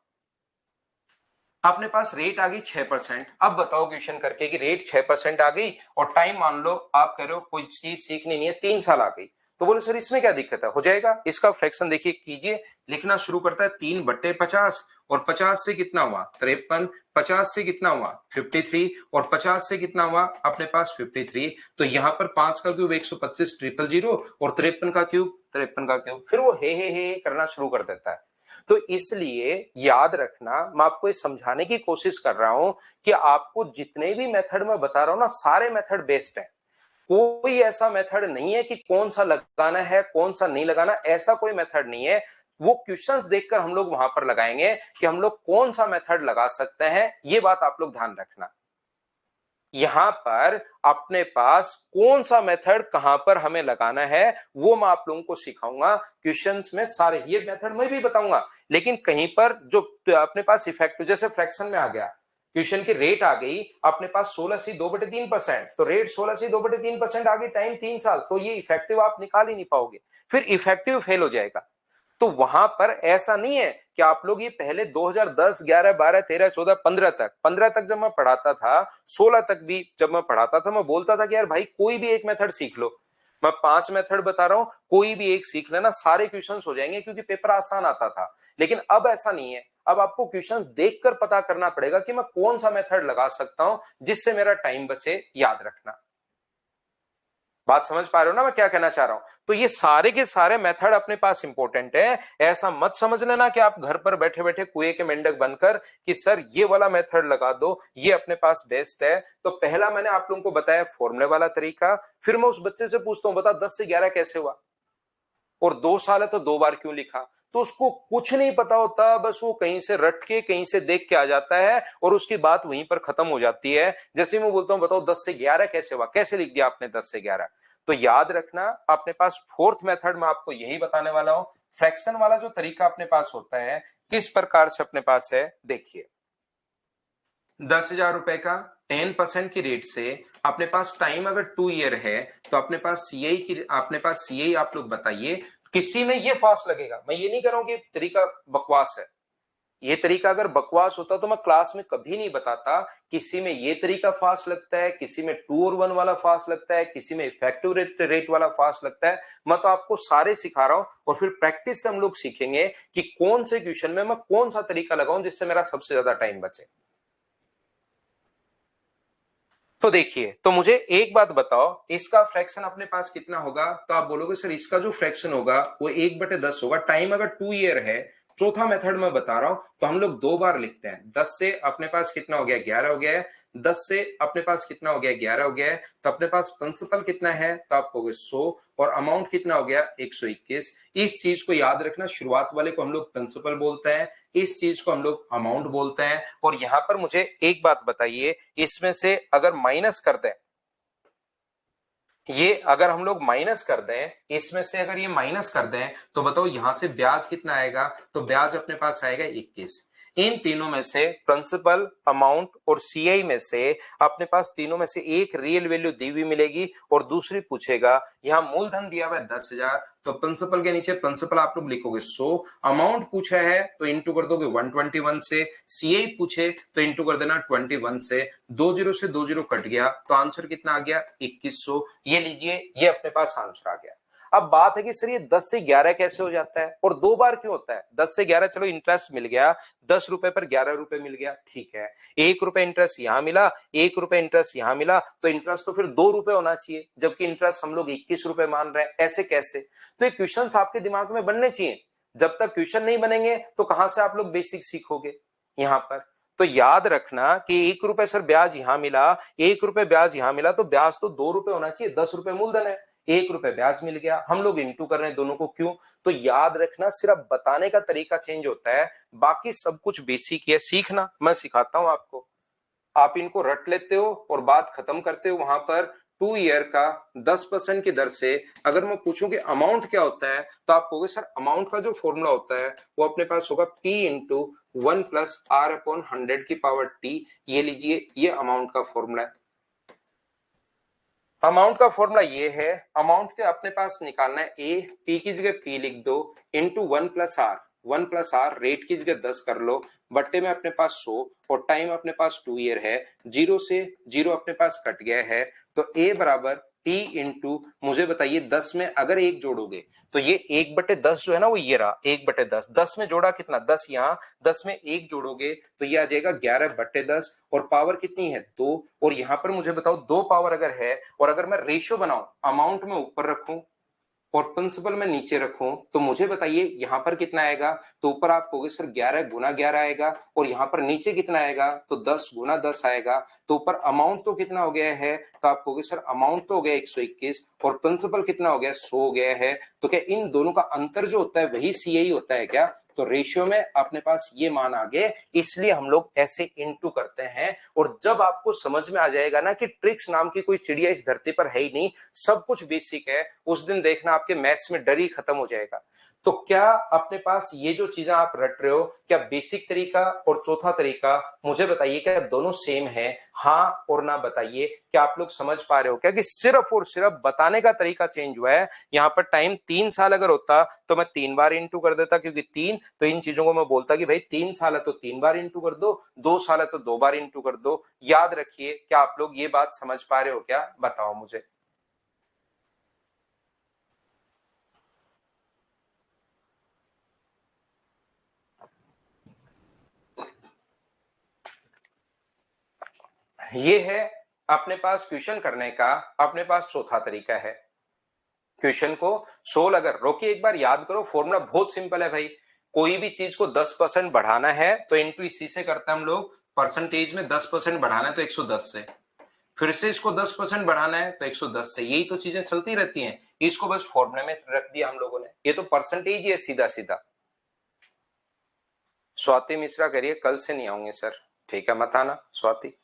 Speaker 1: अपने पास रेट आ गई 6%। अब बताओ क्वेश्चन करके कि रेट 6% आ गई और टाइम मान लो आप कह रहे हो कोई चीज सीखनी नहीं है, 3 साल आ गई। तो बोले सर इसमें क्या दिक्कत है, हो जाएगा। इसका फ्रैक्शन देखिए कीजिए, लिखना शुरू करता है 3/50, और 50 से कितना हुआ 53, 50 से कितना हुआ 53, और 50 से कितना हुआ अपने पास 53। तो यहाँ पर 5 का क्यूब 125 000, और 53 का क्यूब 53 का क्यूब, फिर वो हे करना शुरू कर देता है। तो इसलिए याद रखना, मैं आपको ये समझाने की कोशिश कर रहा हूं कि आपको जितने भी मेथड मैं बता रहा हूं ना, सारे मेथड बेस्ट हैं। कोई ऐसा मेथड नहीं है कि कौन सा लगाना है कौन सा नहीं लगाना, ऐसा कोई मेथड नहीं है। वो क्वेश्चंस देखकर हम लोग वहां पर लगाएंगे कि हम लोग कौन सा मेथड लगा सकते हैं। ये बात आप लोग ध्यान रखना। यहां पर अपने पास कौन सा मेथड कहां पर हमें लगाना है वो मैं आप लोगों को सिखाऊंगा क्वेश्चंस में। सारे ये मेथड मैं भी बताऊंगा, लेकिन कहीं पर जो अपने पास इफेक्टिव, जैसे फ्रैक्शन में आ गया, क्वेश्चन की रेट आ गई अपने पास 16/2/3%, तो रेट 16/2/3% आ गई, टाइम 3 साल, तो ये इफेक्टिव आप निकाल ही नहीं पाओगे, फिर इफेक्टिव फेल हो जाएगा। तो वहां पर ऐसा नहीं है कि आप लोग ये पहले 2010, 11, 12, 13, 14, 15 तक जब मैं पढ़ाता था, 16 तक भी जब मैं पढ़ाता था, मैं बोलता था कि यार भाई कोई भी एक मेथड सीख लो। मैं 5 मेथड बता रहा हूं, कोई भी एक सीख लेना, सारे क्वेश्चंस हो जाएंगे, क्योंकि पेपर आसान आता था। लेकिन अब ऐसा नहीं है, अब आपको क्वेश्चंस देखकर पता करना पड़ेगा कि मैं कौन सा मेथड लगा सकता हूं जिससे मेरा टाइम बचे। याद रखना, बात समझ पा रहे हो ना मैं क्या कहना चाह रहा हूं? तो ये सारे के सारे मेथड अपने पास इंपॉर्टेंट है। ऐसा मत समझ लेना कि आप घर पर बैठे बैठे कुएं के मेंढक बनकर कि सर ये वाला मेथड लगा दो, ये अपने पास बेस्ट है। तो पहला मैंने आप लोगों को बताया फॉर्मूले वाला तरीका। फिर मैं उस बच्चे से पूछता हूं, बता 10 से 11 कैसे हुआ, और 2 साल है तो 2 बार क्यों लिखा? तो उसको कुछ नहीं पता होता, बस वो कहीं से रट के कहीं से देख के आ जाता है और उसकी बात वहीं पर खत्म हो जाती है। जैसे मैं बोलता हूं बताओ 10 से 11 कैसे हुआ, कैसे लिख दिया आपने 10 से 11? तो याद रखना अपने पास फोर्थ मेथड में आपको यही बताने वाला हूं। फ्रैक्शन वाला जो तरीका अपने पास होता है किस प्रकार से अपने पास है, देखिए। 10,000 रुपए का 10% की रेट से अपने पास टाइम अगर 2 ईयर है, तो अपने पास सीआई की, अपने पास सीआई आप लोग बताइए किसी में ये फास्ट लगेगा। मैं ये नहीं कह रहा हूं कि तरीका बकवास है, ये तरीका अगर बकवास होता तो मैं क्लास में कभी नहीं बताता। किसी में ये तरीका फास्ट लगता है, किसी में 2 और 1 वाला फास्ट लगता है, किसी में इफेक्टिव रेट वाला फास्ट लगता है। मैं तो आपको सारे सिखा रहा हूं, और फिर प्रैक्टिस से हम लोग सीखेंगे कि कौन से क्वेश्चन में मैं कौन सा तरीका लगाऊं जिससे मेरा सबसे ज्यादा टाइम बचे। तो देखिए, तो मुझे एक बात बताओ, इसका फ्रैक्शन अपने पास कितना होगा? तो आप बोलोगे सर इसका जो फ्रैक्शन होगा वो 1/10 होगा। टाइम अगर 2 ईयर है, चौथा मेथड मैं बता रहा हूं, तो हम लोग 2 बार लिखते हैं। 10 से अपने पास कितना हो गया, 11 हो गया है। 10 से अपने पास कितना हो गया, 11 हो गया है। तो अपने पास प्रिंसिपल कितना है, तो आप कहोगे 100, और अमाउंट कितना हो गया, 121। इस चीज को याद रखना, शुरुआत वाले को हम लोग प्रिंसिपल बोलते हैं, इस चीज को हम लोग अमाउंट बोलते हैं। और यहां पर मुझे एक बात बताइए, इसमें से अगर माइनस कर दें, ये अगर हम लोग माइनस कर दें, इसमें से अगर ये माइनस कर दें, तो बताओ यहां से ब्याज कितना आएगा? तो ब्याज अपने पास आएगा 21। इन तीनों में से प्रिंसिपल, अमाउंट और सीआई में से अपने पास तीनों में से एक रियल वैल्यू दी हुई मिलेगी, और दूसरी पूछेगा, यहां मूलधन दिया हुआ है 10,000, तो प्रिंसिपल के नीचे प्रिंसिपल आप लोग लिखोगे 100। अमाउंट पूछा है तो इंटू कर दोगे 121 से, सीआई पूछे तो इंटू कर देना 21 से। 2 जीरो से 2 जीरो कट गया, तो आंसर कितना आ गया, 2100। ये लीजिए, ये अपने पास आंसर आ गया। अब बात है कि सर ये 10 से 11 कैसे हो जाता है और 2 बार क्यों होता है? 10 से 11 चलो इंटरेस्ट मिल गया, 10 रुपए पर 11 रुपए मिल गया, ठीक है। 1 रुपए इंटरेस्ट यहां मिला, 1 रुपए इंटरेस्ट यहां मिला, तो इंटरेस्ट तो फिर 2 रुपए होना चाहिए, जबकि इंटरेस्ट हम लोग 21 रुपए मान रहे हैं, ऐसे कैसे? तो ये क्वेश्चन आपके दिमाग में बनने चाहिए। जब तक क्वेश्चन नहीं बनेंगे तो कहां से आप लोग बेसिक सीखोगे यहां पर? तो याद रखना कि 1 रुपए सर ब्याज यहां मिला, 1 रुपए ब्याज यहां मिला, तो ब्याज तो 2 रुपए होना चाहिए, 10 रुपए मूलधन है, 1 रुपए ब्याज मिल गया, हम लोग इंटू कर रहे हैं दोनों को, क्यों? तो याद रखना, सिर्फ बताने का तरीका चेंज होता है, बाकी सब कुछ बेसिक है। सीखना मैं सिखाता हूं आपको, आप इनको रट लेते हो और बात खत्म करते हो। वहां पर 2 ईयर का 10% की दर से अगर मैं पूछूं कि अमाउंट क्या होता है, तो आप कहोगे सर अमाउंट का जो फॉर्मूला होता है वो अपने पास होगा P इंटू 1+R/100 की पावर T। ये लीजिए, ये अमाउंट का फॉर्मूला है। अमाउंट का फॉर्मूला ये है, अमाउंट के अपने पास निकालना है ए, पी की जगह पी लिख दो, इंटू 1+R। 1+R रेट की जगह 10 कर लो, बट्टे में अपने पास 100, और टाइम अपने पास 2 ईयर है। 0 से 0 अपने पास कट गया है, तो ए बराबर टी इंटू, मुझे बताइए 10 में अगर 1 जोड़ोगे, तो ये 1/10 जो है ना वो ये रहा 1/10। 10 में जोड़ा कितना, 10 यहाँ, 10 में 1 जोड़ोगे तो ये आ जाएगा 11/10, और पावर कितनी है, 2। और यहां पर मुझे बताओ 2 पावर अगर है, और अगर मैं रेशियो बनाऊं, अमाउंट में ऊपर रखूं और प्रिंसिपल में नीचे रखूं, तो मुझे बताइए यहां पर कितना आएगा? तो ऊपर आप कहोगे सर 11 × 11 आएगा, और यहां पर नीचे कितना आएगा? तो 10 × 10 आएगा। तो ऊपर अमाउंट तो कितना हो गया है? तो आप कहोगे सर अमाउंट तो हो गया 121, और प्रिंसिपल कितना हो गया, 100 हो गया है। तो क्या इन दोनों का अंतर जो होता है वही सीआई होता है क्या? तो रेशियो में अपने पास ये मान आ गए, इसलिए हम लोग ऐसे इनटू करते हैं। और जब आपको समझ में आ जाएगा ना कि ट्रिक्स नाम की कोई चिड़िया इस धरती पर है ही नहीं, सब कुछ बेसिक है, उस दिन देखना आपके मैथ्स में डर ही खत्म हो जाएगा। तो क्या अपने पास ये जो चीजें आप रट रहे हो, क्या बेसिक तरीका और चौथा तरीका, मुझे बताइए क्या दोनों सेम है? हाँ और ना बताइए, क्या आप लोग समझ पा रहे हो क्या कि सिर्फ और सिर्फ बताने का तरीका चेंज हुआ है। यहाँ पर टाइम 3 साल अगर होता तो मैं 3 बार इंटू कर देता, क्योंकि 3, तो इन चीजों को मैं बोलता कि भाई 3 साल है तो 3 बार इंटू कर दो, 2 साल है तो 2 बार इंटू कर दो। याद रखिए, क्या आप लोग ये बात समझ पा रहे हो क्या? बताओ मुझे। ये है अपने पास क्वेश्चन करने का अपने पास चौथा तरीका है। क्वेश्चन को सोल्व, अगर रोकिए एक बार याद करो, फॉर्मूला बहुत सिंपल है भाई। कोई भी चीज को 10% बढ़ाना है तो इंटू इसी से करते हैं हम लोग। परसेंटेज में 10% बढ़ाना है तो 110 से, फिर से इसको 10% बढ़ाना है तो 110 से, यही तो चीजें चलती रहती हैं। इसको बस फॉर्मूले में रख दिया हम लोगों ने, ये तो परसेंटेज ही है सीधा सीधा। स्वाति मिश्रा करिए, कल से नहीं आऊंगे सर। ठीक है, मत आना स्वाति।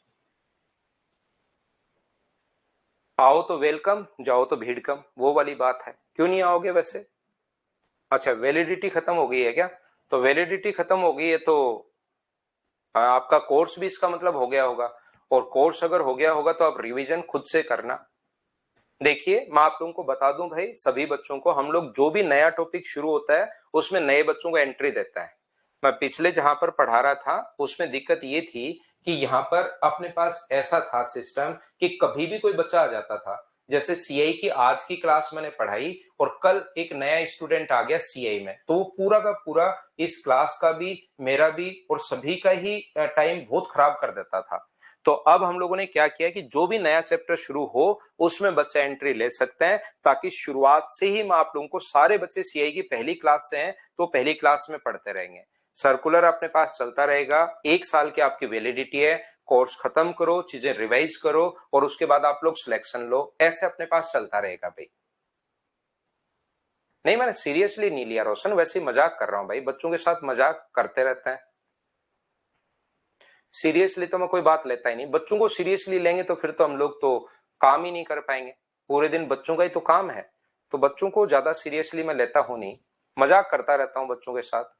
Speaker 1: आओ तो वेलकम, जाओ तो भीड़ कम, वो वाली बात है। क्यों नहीं आओगे वैसे? अच्छा, वैलिडिटी खत्म हो गई है क्या? तो वैलिडिटी खत्म हो गई है तो आपका कोर्स भी इसका मतलब हो गया होगा। और कोर्स अगर हो गया होगा तो आप रिवीजन खुद से करना। देखिए मैं आप लोगों को बता दूं भाई, सभी बच्चों को हम लोग जो भी नया टॉपिक शुरू होता है उसमें नए बच्चों को एंट्री देता है। मैं पिछले जहां पर पढ़ा रहा था उसमें दिक्कत ये थी कि यहाँ पर अपने पास ऐसा था सिस्टम कि कभी भी कोई बच्चा आ जाता था। जैसे सीआई की आज की क्लास मैंने पढ़ाई और कल एक नया स्टूडेंट आ गया सीआई में, तो वो पूरा का पूरा इस क्लास का भी, मेरा भी और सभी का ही टाइम बहुत खराब कर देता था। तो अब हम लोगों ने क्या किया कि जो भी नया चैप्टर शुरू हो उसमें बच्चा एंट्री ले सकते हैं, ताकि शुरुआत से ही मैं आप लोगों को, सारे बच्चे सीआई की पहली क्लास से हैं तो पहली क्लास में पढ़ते रहेंगे। सर्कुलर अपने पास चलता रहेगा, 1 साल की आपकी वैलिडिटी है। कोर्स खत्म करो, चीजें रिवाइज करो और उसके बाद आप लोग सिलेक्शन लो, ऐसे अपने पास चलता रहेगा भाई। नहीं, मैंने सीरियसली नहीं लिया रोशन, वैसे ही मजाक कर रहा हूं भाई, बच्चों के साथ मजाक करते रहते हैं। सीरियसली तो मैं कोई बात लेता ही नहीं, बच्चों को सीरियसली लेंगे तो फिर तो हम लोग तो काम ही नहीं कर पाएंगे। पूरे दिन बच्चों का ही तो काम है, तो बच्चों को ज्यादा सीरियसली मैं लेता हूं नहीं, मजाक करता रहता हूं बच्चों के साथ।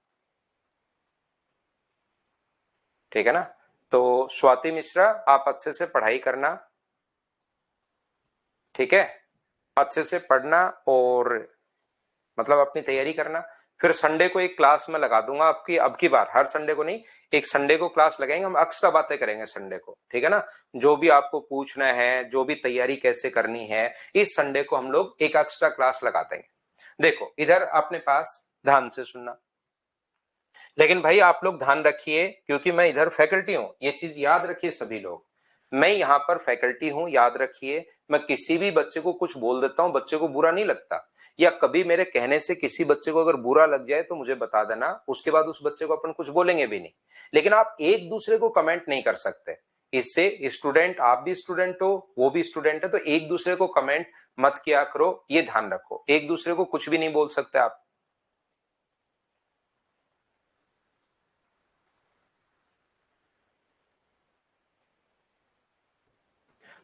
Speaker 1: ठीक है ना? तो स्वाति मिश्रा, आप अच्छे से पढ़ाई करना, ठीक है? अच्छे से पढ़ना और मतलब अपनी तैयारी करना। फिर संडे को एक क्लास में लगा दूंगा आपकी, अब की बार हर संडे को नहीं, एक संडे को क्लास लगाएंगे, हम एक्स्ट्रा बातें करेंगे संडे को, ठीक है ना? जो भी आपको पूछना है, जो भी तैयारी कैसे करनी है, इस संडे को हम लोग एक एक्स्ट्रा क्लास लगा देंगे। देखो इधर अपने पास ध्यान से सुनना, लेकिन भाई आप लोग ध्यान रखिए क्योंकि मैं इधर फैकल्टी हूं, ये चीज याद रखिए सभी लोग। मैं यहाँ पर फैकल्टी हूं, याद रखिए। मैं किसी भी बच्चे को कुछ बोल देता हूं, बच्चे को बुरा नहीं लगता, या कभी मेरे कहने से किसी बच्चे को अगर बुरा लग जाए तो मुझे बता देना, उसके बाद उस बच्चे को अपन कुछ बोलेंगे भी नहीं। लेकिन आप एक दूसरे को कमेंट नहीं कर सकते। इससे स्टूडेंट, आप भी स्टूडेंट हो, वो भी स्टूडेंट है, तो एक दूसरे को कमेंट मत किया करो, ये ध्यान रखो। एक दूसरे को कुछ भी नहीं बोल सकते आप।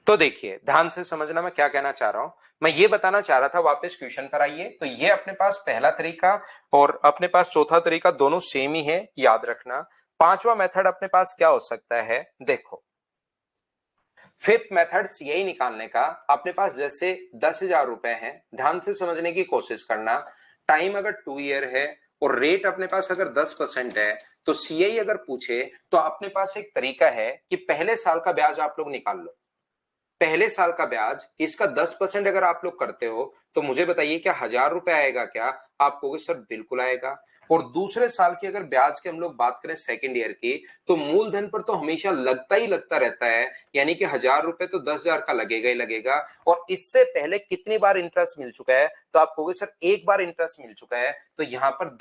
Speaker 1: तो देखिए ध्यान से समझना मैं क्या कहना चाह रहा हूं। मैं ये बताना चाह रहा था, वापस क्वेश्चन पर आइए। तो ये अपने पास पहला तरीका और अपने पास चौथा तरीका दोनों सेम ही है, याद रखना। पांचवा मेथड अपने पास क्या हो सकता है? देखो, फिफ्थ मेथड सीआई निकालने का अपने पास जैसे 10,000 रुपए हैं, ध्यान से समझने की कोशिश करना। टाइम अगर 2 ईयर है और रेट अपने पास अगर 10% है, तो सीआई अगर पूछे तो अपने पास एक तरीका है कि पहले साल का ब्याज आप लोग निकाल लो। पहले साल का ब्याज, इसका 10% अगर आप लोग करते हो तो मुझे बताइए क्या 1,000 रुपए आएगा क्या? आप कहोगे सर बिल्कुल आएगा। और दूसरे साल की अगर ब्याज की हम लोग बात करें सेकेंड ईयर की, तो मूलधन पर तो हमेशा लगता ही लगता रहता है, यानी कि 1,000 रुपए तो 10,000 का लगेगा ही लगेगा। और इससे पहले कितनी बार इंटरेस्ट मिल चुका है? तो आप कहोगे सर एक बार इंटरेस्ट मिल चुका है, तो यहाँ पर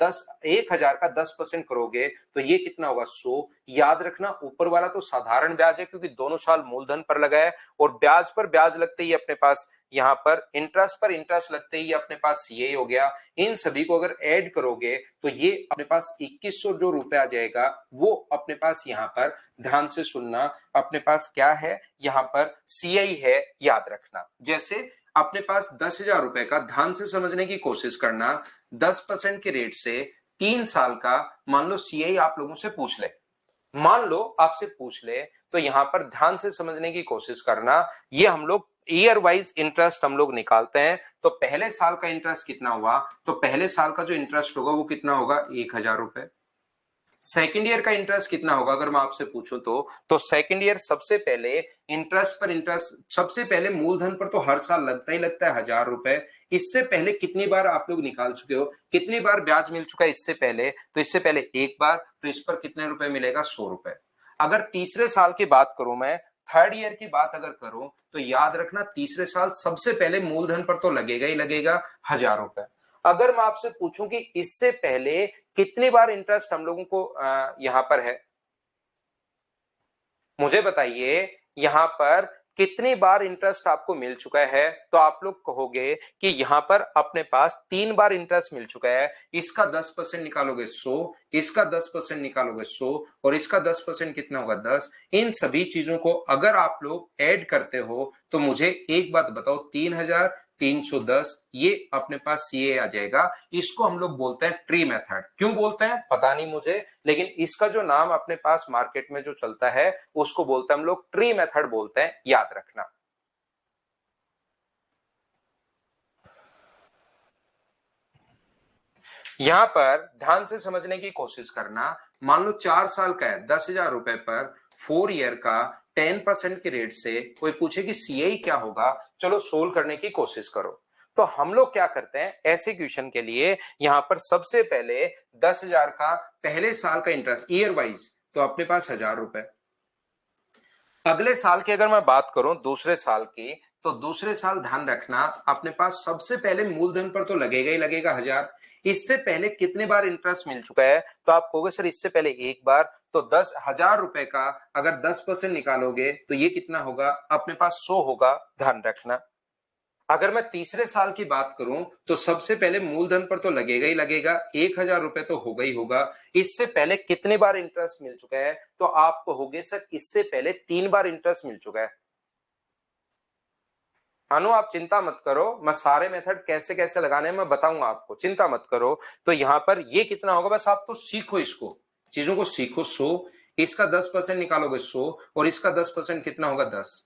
Speaker 1: 1,000 का 10% करोगे तो ये कितना होगा? 100। याद रखना ऊपर वाला तो साधारण ब्याज है क्योंकि दोनों साल मूलधन पर लगा है, और ब्याज पर ब्याज लगते ही अपने पास यहाँ पर इंटरेस्ट पर इंटरेस्ट लगते ही अपने पास सीए हो गया। इन सभी को अगर ऐड करोगे तो ये अपने पास 2100 जो रुपए आ जाएगा वो अपने पास यहाँ पर ध्यान से सुनना, अपने पास क्या है यहाँ पर सीआई है, याद रखना। जैसे अपने पास 10,000 रुपए का, ध्यान से समझने की कोशिश करना, 10% के रेट से 3 साल का मान लो सीआई आप लोगों से पूछ ले, मान लो आपसे पूछ ले, तो यहां पर ध्यान से समझने की कोशिश करना। ये हम लोग ईयर वाइज इंटरेस्ट हम लोग निकालते हैं। तो पहले साल का इंटरेस्ट कितना हुआ, तो पहले साल का जो इंटरेस्ट होगा वो कितना होगा 1,000 रुपए। सेकेंड ईयर का इंटरेस्ट कितना होगा अगर मैं आपसे पूछूं तो सेकेंड ईयर सबसे पहले इंटरेस्ट पर इंटरेस्ट, सबसे पहले मूलधन पर तो हर साल लगता ही लगता है 1,000 रुपए। इससे पहले कितनी बार आप लोग निकाल चुके हो, कितनी बार ब्याज मिल चुका है इससे पहले, तो इससे पहले एक बार, तो इस पर कितने रुपए मिलेगा 100 रुपए। अगर तीसरे साल की बात करूं मैं, थर्ड ईयर की बात अगर करूं, तो याद रखना तीसरे साल सबसे पहले मूलधन पर तो लगेगा ही लगेगा 1,000 रुपए। अगर मैं आपसे पूछूं कि इससे पहले कितनी बार इंटरेस्ट हम लोगों को यहां पर है, मुझे बताइए यहां पर कितनी बार इंटरेस्ट आपको मिल चुका है, तो आप लोग कहोगे कि यहां पर अपने पास 3 बार इंटरेस्ट मिल चुका है। इसका 10% निकालोगे 100, इसका 10% निकालोगे 100, और इसका 10% कितना होगा 10। इन सभी चीजों को अगर आप लोग ऐड करते हो तो मुझे एक बात बताओ, 3,310 ये अपने पास सीए आ जाएगा। इसको हम लोग बोलते हैं ट्री मेथड। क्यों बोलते हैं पता नहीं मुझे, लेकिन इसका जो नाम अपने पास मार्केट में जो चलता है उसको बोलते हैं हम लोग ट्री मेथड बोलते हैं, याद रखना। यहां पर ध्यान से समझने की कोशिश करना। मान लो 4 साल का है, 10,000 रुपए पर 4 ईयर का 10% के रेट से कोई पूछे कि सीआई क्या होगा, चलो सोल्व करने की कोशिश करो। तो हम लोग क्या करते हैं ऐसे क्वेश्चन के लिए, यहां पर सबसे पहले 10,000 का पहले साल का इंटरेस्ट ईयर वाइज, तो अपने पास 1,000 रुपए। अगले साल की अगर मैं बात करूं दूसरे साल की, तो दूसरे साल ध्यान रखना अपने पास सबसे पहले मूलधन पर तो लगेगा ही लगेगा 1,000। इससे पहले कितने बार इंटरेस्ट मिल चुका है, तो आप कहोगे सर इससे पहले एक बार, तो 10,000 रुपए का अगर 10% निकालोगे तो ये कितना होगा अपने पास 100 होगा, ध्यान रखना। अगर मैं तीसरे साल की बात करूं तो सबसे पहले मूलधन पर तो लगेगा ही लगेगा, 1,000 रुपए तो होगा ही होगा। इससे पहले कितने बार इंटरेस्ट मिल चुका है, तो आपको होगे सर इससे पहले 3 बार इंटरेस्ट मिल चुका है। अनु आप चिंता मत करो, मैं सारे मेथड कैसे कैसे लगाने हैं मैं बताऊंगा आपको, चिंता मत करो। तो यहां पर ये कितना होगा, बस आप तो सीखो, इसको चीजों को सीखो। 100, इसका 10% निकालोगे 100, और इसका 10% कितना होगा 10।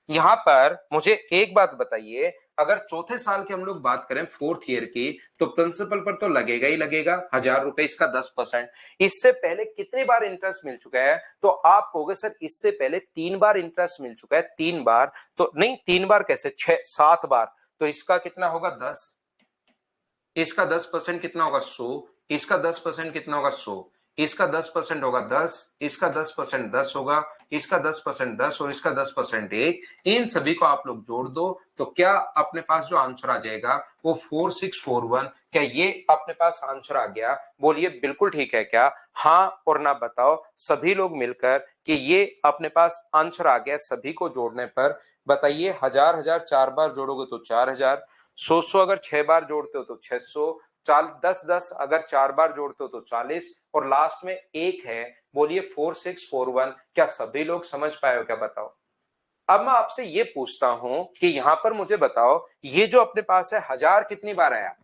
Speaker 1: यहां पर मुझे एक बात बताइए, अगर चौथे साल की हम लोग बात करें फोर्थ ईयर की, तो प्रिंसिपल पर तो लगेगा ही लगेगा 1,000 रुपए, इसका 10%। इससे पहले कितनी बार इंटरेस्ट मिल चुका है, तो आप कहोगे सर इससे पहले 3 बार इंटरेस्ट मिल चुका है। 3 बार तो नहीं, 3 बार कैसे, 6-7 बार, तो इसका कितना होगा 10। इसका 10% कितना होगा 100, इसका 10% कितना होगा 100, इसका 10% होगा 10, इसका 10% 10 होगा, इसका 10% 10, और इसका 10% 1। इन सभी को आप लोग जोड़ दो तो क्या अपने पास जो आंसर आ जाएगा वो 4641। क्या ये अपने पास आंसर आ गया, बोलिए बिल्कुल ठीक है क्या, हाँ और ना बताओ सभी लोग मिलकर कि ये अपने पास आंसर आ गया। सभी को जोड़ने पर बताइए, 1,000 4 बार जोड़ोगे तो 4,000, 100 अगर 6 बार जोड़ते हो तो 600, 10 अगर 4 बार जोड़ते हो तो 40, और लास्ट में एक है। बोलिए 4641। क्या सभी लोग समझ पाए हो क्या, बताओ। अब मैं आपसे ये पूछता हूं कि यहां पर मुझे बताओ, ये जो अपने पास है 1,000 कितनी बार आया,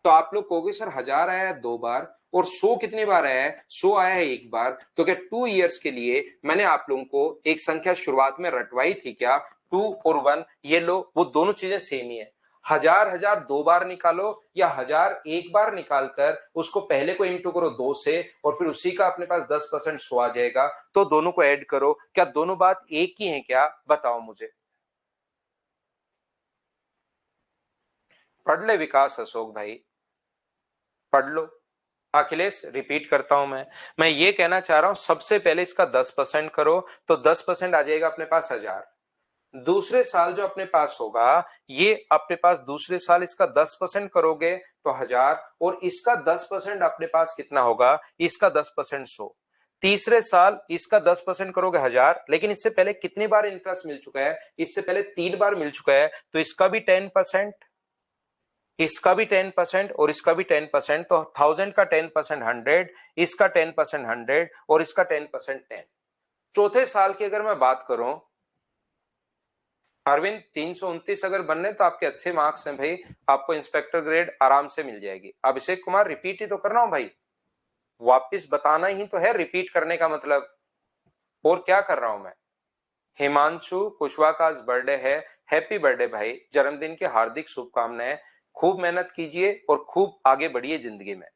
Speaker 1: तो आप लोग कहोगे सर 1,000 आया है 2 बार, और 100 कितनी बार आया है, 100 आया है 1 बार। तो क्या 2 ईयर्स के लिए मैंने आप लोगों को एक संख्या शुरुआत में रटवाई थी क्या, 2 और 1, ये लो वो दोनों चीजें सेम ही है। 1,000 2 बार निकालो, या 1,000 1 बार निकालकर उसको पहले को इंटू करो 2 से, और फिर उसी का अपने पास 10% 100 आ जाएगा। तो दोनों को ऐड करो, क्या दोनों बात एक ही है क्या, बताओ मुझे। पढ़ ले विकास अशोक भाई, पढ़ लो। अखिलेश रिपीट करता हूं मैं ये कहना चाह रहा हूं, सबसे पहले इसका 10% करो, तो 10% आ जाएगा अपने पास 1,000। दूसरे साल जो अपने पास होगा, ये अपने पास दूसरे साल इसका 10% करोगे तो 1,000, और इसका 10% अपने पास कितना होगा, इसका 10% 100। तीसरे साल इसका 10% करोगे 1000, लेकिन इससे पहले कितनी बार इंटरेस्ट मिल चुका है, इससे पहले 3 बार मिल चुका है, तो इसका भी 10%, इसका भी 10% और इसका भी 10%, तो 1000 का 10% 100, इसका 10% 100 और इसका 10% 10। चौथे साल की अगर मैं बात करूं, अरविंद 329 अगर बनने तो आपके अच्छे मार्क्स हैं भाई, आपको इंस्पेक्टर ग्रेड आराम से मिल जाएगी। अभिषेक कुमार रिपीट ही तो कर रहा हूं भाई, वापिस बताना ही तो है रिपीट करने का मतलब, और क्या कर रहा हूं मैं। हिमांशु कुशवाहा का आज बर्थडे है, हैप्पी बर्थडे भाई, जन्मदिन की हार्दिक शुभकामनाएं, खूब मेहनत कीजिए और खूब आगे बढ़िए जिंदगी में।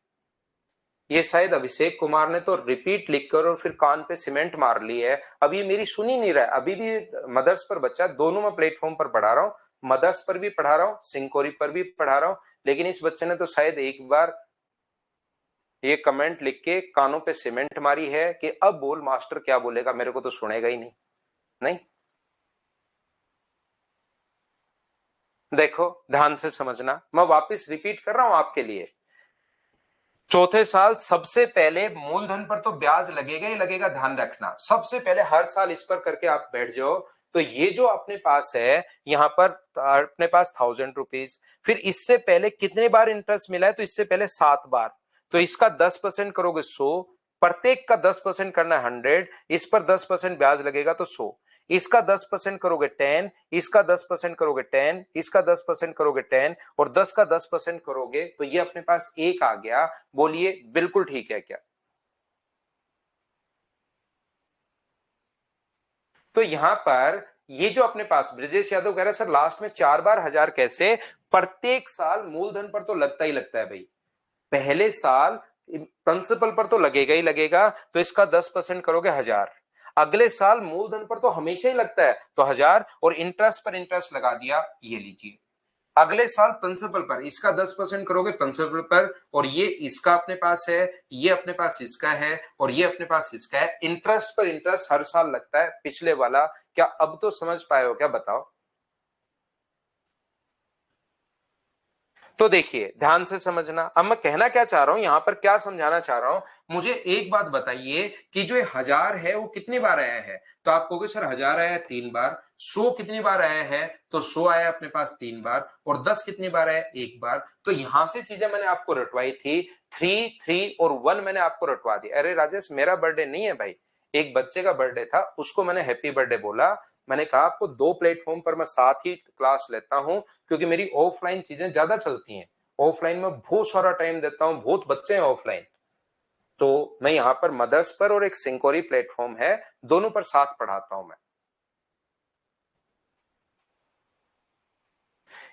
Speaker 1: ये शायद अभिषेक कुमार ने तो रिपीट लिखकर और फिर कान पे सीमेंट मार ली है, अब ये मेरी सुन ही नहीं रहा है। अभी भी मदर्स पर बच्चा, दोनों में प्लेटफॉर्म पर पढ़ा रहा हूँ, मदर्स पर भी पढ़ा रहा हूँ, सिंकोरी पर भी पढ़ा रहा हूँ, लेकिन इस बच्चे ने तो शायद एक बार ये कमेंट लिख के कानों पे सीमेंट मारी है कि अब बोल मास्टर क्या बोलेगा, मेरे को तो सुनेगा ही नहीं। नहीं, देखो ध्यान से समझना, मैं वापस रिपीट कर रहा हूं आपके लिए। चौथे साल सबसे पहले मूलधन पर तो ब्याज लगेगा ही लगेगा, ध्यान रखना, सबसे पहले हर साल इस पर करके आप बैठ जाओ। तो ये जो अपने पास है यहां पर अपने पास 1000 रुपीज, फिर इससे पहले कितने बार इंटरेस्ट मिला है, तो इससे पहले 7 बार, तो इसका 10% करोगे 100, प्रत्येक का 10% करना है 100, इस पर 10% ब्याज लगेगा तो 100, इसका 10% करोगे 10, इसका 10% करोगे 10, इसका 10% करोगे 10 और 10 का 10% करोगे तो ये अपने पास एक आ गया। बोलिए बिल्कुल ठीक है क्या। तो यहां पर ये जो अपने पास ब्रिजेश यादव कह रहे हैं सर लास्ट में 4 बार 1000 कैसे, प्रत्येक साल मूलधन पर तो लगता ही लगता है भाई, पहले साल प्रिंसिपल पर तो लगेगा ही लगेगा, तो इसका 10% करोगे 1000, अगले साल मूलधन पर तो हमेशा ही लगता है तो 1000 और इंटरेस्ट पर इंटरेस्ट लगा दिया, ये लीजिए। अगले साल प्रिंसिपल पर इसका 10% करोगे प्रिंसिपल पर, और ये इसका अपने पास है, ये अपने पास इसका है और ये अपने पास इसका है, इंटरेस्ट पर इंटरेस्ट हर साल लगता है पिछले वाला। क्या अब तो समझ पाए हो क्या, बताओ। तो देखिए ध्यान से समझना, अब मैं कहना क्या चाह रहा हूं, यहां पर क्या समझाना चाह रहा हूं, मुझे एक बात बताइए कि जो 1000 है वो कितनी बार आया है, तो आप कहोगे सर 1000 आया है 3 बार, 100 कितनी बार आया है, तो 100 आया अपने पास 3 बार, और 10 कितनी बार आया, एक बार। तो यहां से चीजें मैंने आपको रटवाई थी, 3, 3 और 1 मैंने आपको रटवा दी। अरे राजेश मेरा बर्थडे नहीं है भाई, एक बच्चे का बर्थडे था, उसको मैंने हैप्पी बर्थडे बोला। मैंने कहा आपको 2 प्लेटफॉर्म पर मैं साथ ही क्लास लेता हूं, क्योंकि मेरी ऑफलाइन चीजें ज्यादा चलती हैं, ऑफलाइन में बहुत सारा टाइम देता हूं, बहुत बच्चे हैं ऑफलाइन, तो मैं यहां पर मदर्स पर और एक सिंकोरी प्लेटफॉर्म है, दोनों पर साथ पढ़ाता हूं मैं।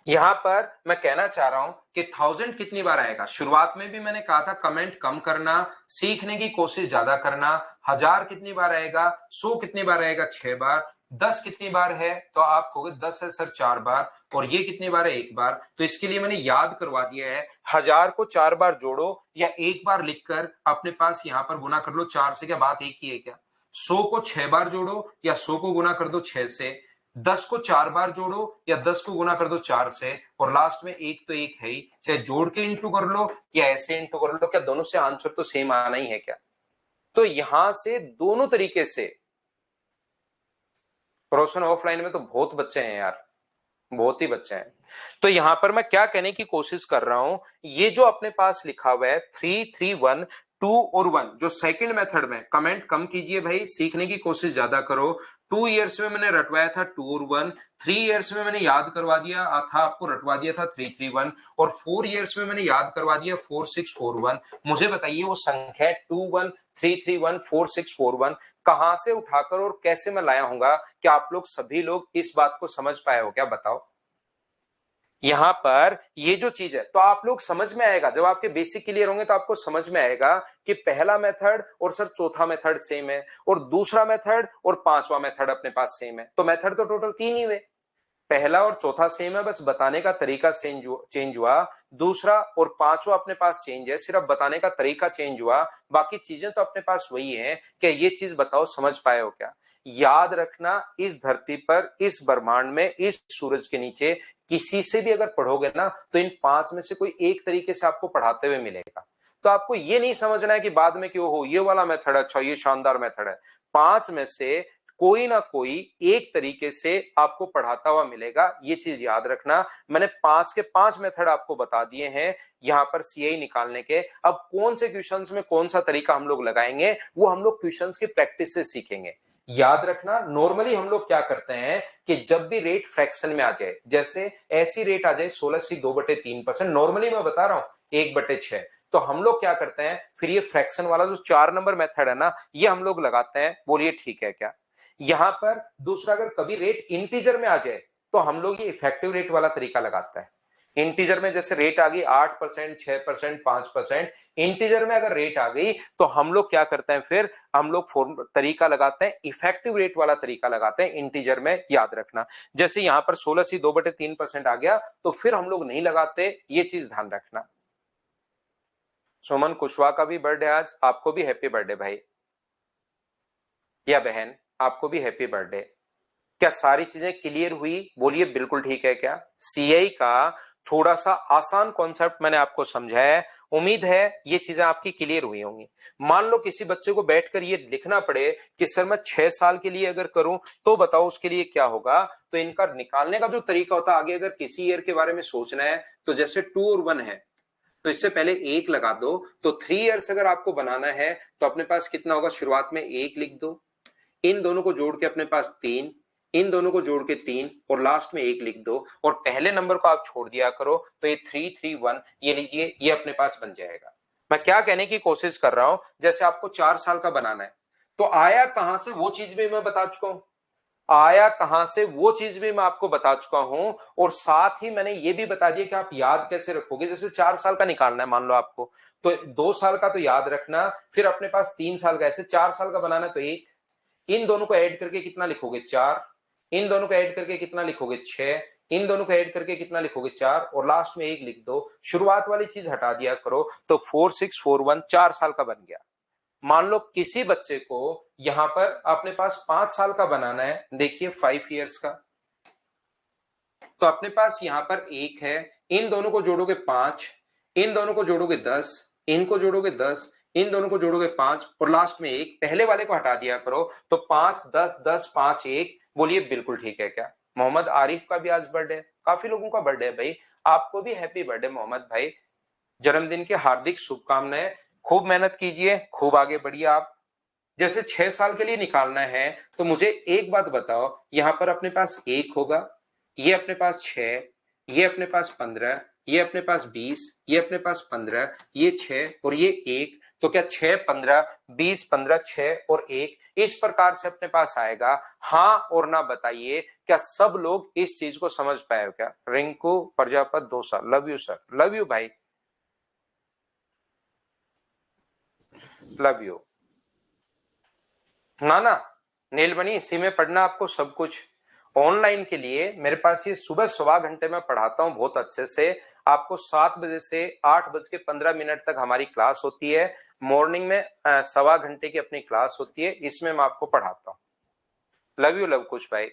Speaker 1: यहां पर मैं कहना चाह रहा हूं कि 1000 कितनी बार आएगा, शुरुआत में भी मैंने कहा था कमेंट कम करना, सीखने की कोशिश ज्यादा करना। 1000 कितनी बार आएगा, 100 कितनी बार आएगा, 6 बार। 10 कितनी बार है, तो आप कहोगे 10 है सर 4 बार, और ये कितनी बार है, एक बार। तो इसके लिए मैंने याद करवा दिया है, 1000 को 4 बार जोड़ो या एक बार लिखकर अपने पास यहां पर गुना कर लो 4 से, क्या बात एक ही है क्या। 100 को 6 बार जोड़ो या 100 को गुना कर दो 6 से, 10 को 4 बार जोड़ो या 10 को गुना कर दो 4 से, और लास्ट में एक तो एक है ही, चाहे जोड़ के इंटू कर लो या ऐसे इंटू कर लो, क्या दोनों से आंसर तो सेम आना ही है क्या। तो यहां से दोनों तरीके से, रोशन ऑफलाइन में तो बहुत बच्चे हैं यार, बहुत ही बच्चे हैं। तो यहां पर मैं क्या कहने की कोशिश कर रहा हूं, ये जो अपने पास लिखा हुआ है 3, 3, 1, 2 और 1, जो सेकंड मेथड में, कमेंट कम कीजिए भाई, सीखने की कोशिश ज्यादा करो। 2 इयर्स में मैंने रटवाया था 2 और 1, 3 इयर्स में मैंने याद करवा दिया था, आपको रटवा दिया था 3, 3, 1, और 4 इयर्स में मैंने याद करवा दिया 4, 6, 4, 1। मुझे बताइए वो संख्या 2, 1, 3, 3, 1, 4, 6, 4, 1 कहां से उठाकर और कैसे मैं लाया हूंगा, क्या आप लोग सभी लोग इस बात को समझ पाए हो क्या, बताओ। यहां पर ये जो चीज है तो आप लोग समझ में आएगा, जब आपके बेसिक क्लियर होंगे तो आपको समझ में आएगा कि पहला मेथड और सर चौथा मेथड सेम है, और दूसरा मेथड और पांचवा मेथड अपने पास सेम है, तो मेथड तो टोटल 3 ही हुए, पहला और चौथा सेम है, बस बताने का तरीका चेंज हुआ। दूसरा और पांचवा अपने पास चेंज है, सिर्फ बताने का तरीका चेंज हुआ, बाकी चीजें तो अपने पास वही है। क्या ये चीज बताओ समझ पाए हो क्या। याद रखना, इस धरती पर, इस ब्रह्मांड में, इस सूरज के नीचे किसी से भी अगर पढ़ोगे ना, तो इन 5 में से कोई एक तरीके से आपको पढ़ाते हुए मिलेगा। तो आपको ये नहीं समझना है कि बाद में क्यों हो ये वाला मेथड अच्छा, ये शानदार मेथड है। 5 में से कोई ना कोई एक तरीके से आपको पढ़ाता हुआ मिलेगा, ये चीज याद रखना। मैंने 5 के 5 मेथड आपको बता दिए हैं यहां पर सीआई निकालने के। अब कौन से क्वेश्चंस में कौन सा तरीका हम लोग लगाएंगे वो हम लोग क्वेश्चंस की प्रैक्टिस से सीखेंगे। याद रखना, नॉर्मली हम लोग क्या करते हैं कि जब भी रेट फ्रैक्शन में आ जाए, जैसे ऐसी रेट आ जाए 16/2/3%, नॉर्मली मैं बता रहा हूं 1/6, तो हम लोग क्या करते हैं फिर ये फ्रैक्शन वाला जो 4 नंबर मेथड है ना ये हम लोग लगाते हैं। बोलिए ठीक है क्या? यहां पर दूसरा, अगर कभी रेट इंटीजर में आ जाए तो हम लोग ये इफेक्टिव रेट वाला तरीका लगाता है। इंटीजर में जैसे रेट आ गई 8%, 6%, 5%, इंटीजर में अगर रेट आ गई तो हम लोग क्या करते हैं फिर हम लोग तरीका लगाते हैं, इफेक्टिव रेट वाला तरीका लगाते हैं इंटीजर में। याद रखना, जैसे यहां पर 16/2/3% आ गया तो फिर हम लोग नहीं लगाते, ये चीज ध्यान रखना। सुमन कुशवाहा का भी बर्थडे आज, आपको भी हैप्पी बर्थडे भाई या बहन, आपको भी हैप्पी बर्थडे। क्या सारी चीजें क्लियर हुई? बोलिए बिल्कुल ठीक है क्या? सीआई का थोड़ा सा आसान कॉन्सेप्ट मैंने आपको समझाया है, उम्मीद है ये चीजें आपकी क्लियर हुई होंगी। मान लो किसी बच्चे को बैठकर ये लिखना पड़े कि सर मैं 6 साल के लिए अगर करूं तो बताओ उसके लिए क्या होगा, तो इनका निकालने का जो तरीका होता है, आगे अगर किसी ईयर के बारे में सोचना है तो जैसे 2 और 1 है तो इससे पहले 1 लगा दो, तो 3 इयर्स अगर आपको बनाना है तो अपने पास कितना होगा, शुरुआत में 1 लिख दो, इन दोनों को जोड़ के अपने पास 3, इन दोनों को जोड़ के 3 और लास्ट में 1 लिख दो, और पहले नंबर को आप छोड़ दिया करो, तो ये 331 ये लीजिए, ये अपने पास बन जाएगा। मैं क्या कहने की कोशिश कर रहा हूं, जैसे आपको 4 साल का बनाना है तो आया कहां से वो चीज भी मैं बता चुका हूं, आया कहां से वो चीज भी मैं आपको बता चुका हूं, और साथ ही मैंने ये भी बता दिया कि आप याद कैसे रखोगे। जैसे 4 साल का निकालना है मान लो आपको, तो 2 साल का तो याद रखना, फिर अपने पास 3 साल का, ऐसे 4 साल का बनाना है तो 1, इन दोनों को ऐड करके कितना लिखोगे 4, इन दोनों को ऐड करके कितना लिखोगे 6, इन दोनों को ऐड करके कितना लिखोगे 4, और लास्ट में 1 लिख दो, शुरुआत वाली चीज हटा दिया करो, तो 4641 4 साल का बन गया। मान लो किसी बच्चे को यहां पर अपने पास 5 साल का बनाना है, देखिए 5 इयर्स का, तो अपने पास यहां पर 1 है, इन दोनों को जोड़ोगे 5, इन दोनों को जोड़ोगे 10, इनको जोड़ोगे 10, इन दोनों को जोड़ोगे 5 और लास्ट में 1, पहले वाले को हटा दिया करो, तो 5 10 10 5 1। बोलिए बिल्कुल ठीक है क्या? मोहम्मद आरिफ का भी आज बर्थडे, काफी लोगों का बर्थडे है भाई, आपको भी हैप्पी बर्थडे मोहम्मद भाई, जन्मदिन की हार्दिक शुभकामनाएं। खूब मेहनत कीजिए, खूब आगे बढ़िए आप। जैसे 6 साल के लिए निकालना है तो मुझे एक बात बताओ, यहां पर अपने पास 1 होगा, ये अपने पास 6, ये अपने पास 15, ये अपने पास 20, ये अपने पास 15, ये 6 और ये 1, तो क्या 6 15 20 15 6 और 1 इस प्रकार से अपने पास आएगा? हाँ और ना बताइए, क्या सब लोग इस चीज को समझ पाए हो क्या? रिंकू प्रजापत 2 साल, love you sir, love you भाई, लव यू। ना नीलमणि, इसी में पढ़ना आपको सब कुछ। ऑनलाइन के लिए मेरे पास ये सुबह 1.25 घंटे में पढ़ाता हूं बहुत अच्छे से। आपको 7 बजे से 8:15 तक हमारी क्लास होती है, मॉर्निंग में 1.25 घंटे की अपनी क्लास होती है, इसमें मैं आपको पढ़ाता हूँ। लव यू लव कुछ भाई,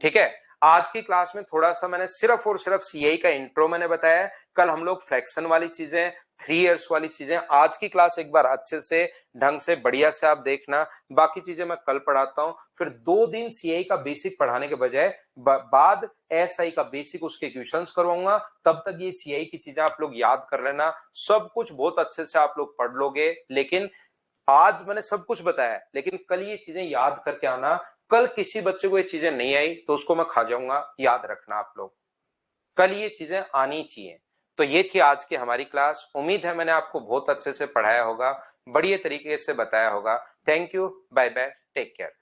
Speaker 1: ठीक है। आज की क्लास में थोड़ा सा मैंने सिर्फ और सिर्फ सीआई का इंट्रो मैंने बताया, कल हम लोग फ्रैक्शन वाली चीजें, 3 इयर्स वाली चीजें, आज की क्लास एक बार अच्छे से ढंग से बढ़िया से आप देखना, बाकी चीजें मैं कल पढ़ाता हूं। फिर 2 दिन सीआई का बेसिक पढ़ाने के बजाय बाद एसआई का बेसिक उसके क्वेश्चंस करवाऊंगा, तब तक ये सीआई की चीजें आप लोग याद कर लेना, सब कुछ बहुत अच्छे से आप लोग पढ़ लोगे। लेकिन आज मैंने सब कुछ बताया, लेकिन कल ये चीजें याद करके आना, कल किसी बच्चे को ये चीजें नहीं आई तो उसको मैं खा जाऊंगा, याद रखना आप लोग, कल ये चीजें आनी चाहिए। तो ये थी आज की हमारी क्लास, उम्मीद है मैंने आपको बहुत अच्छे से पढ़ाया होगा, बढ़िया तरीके से बताया होगा। Thank you, bye bye, take care.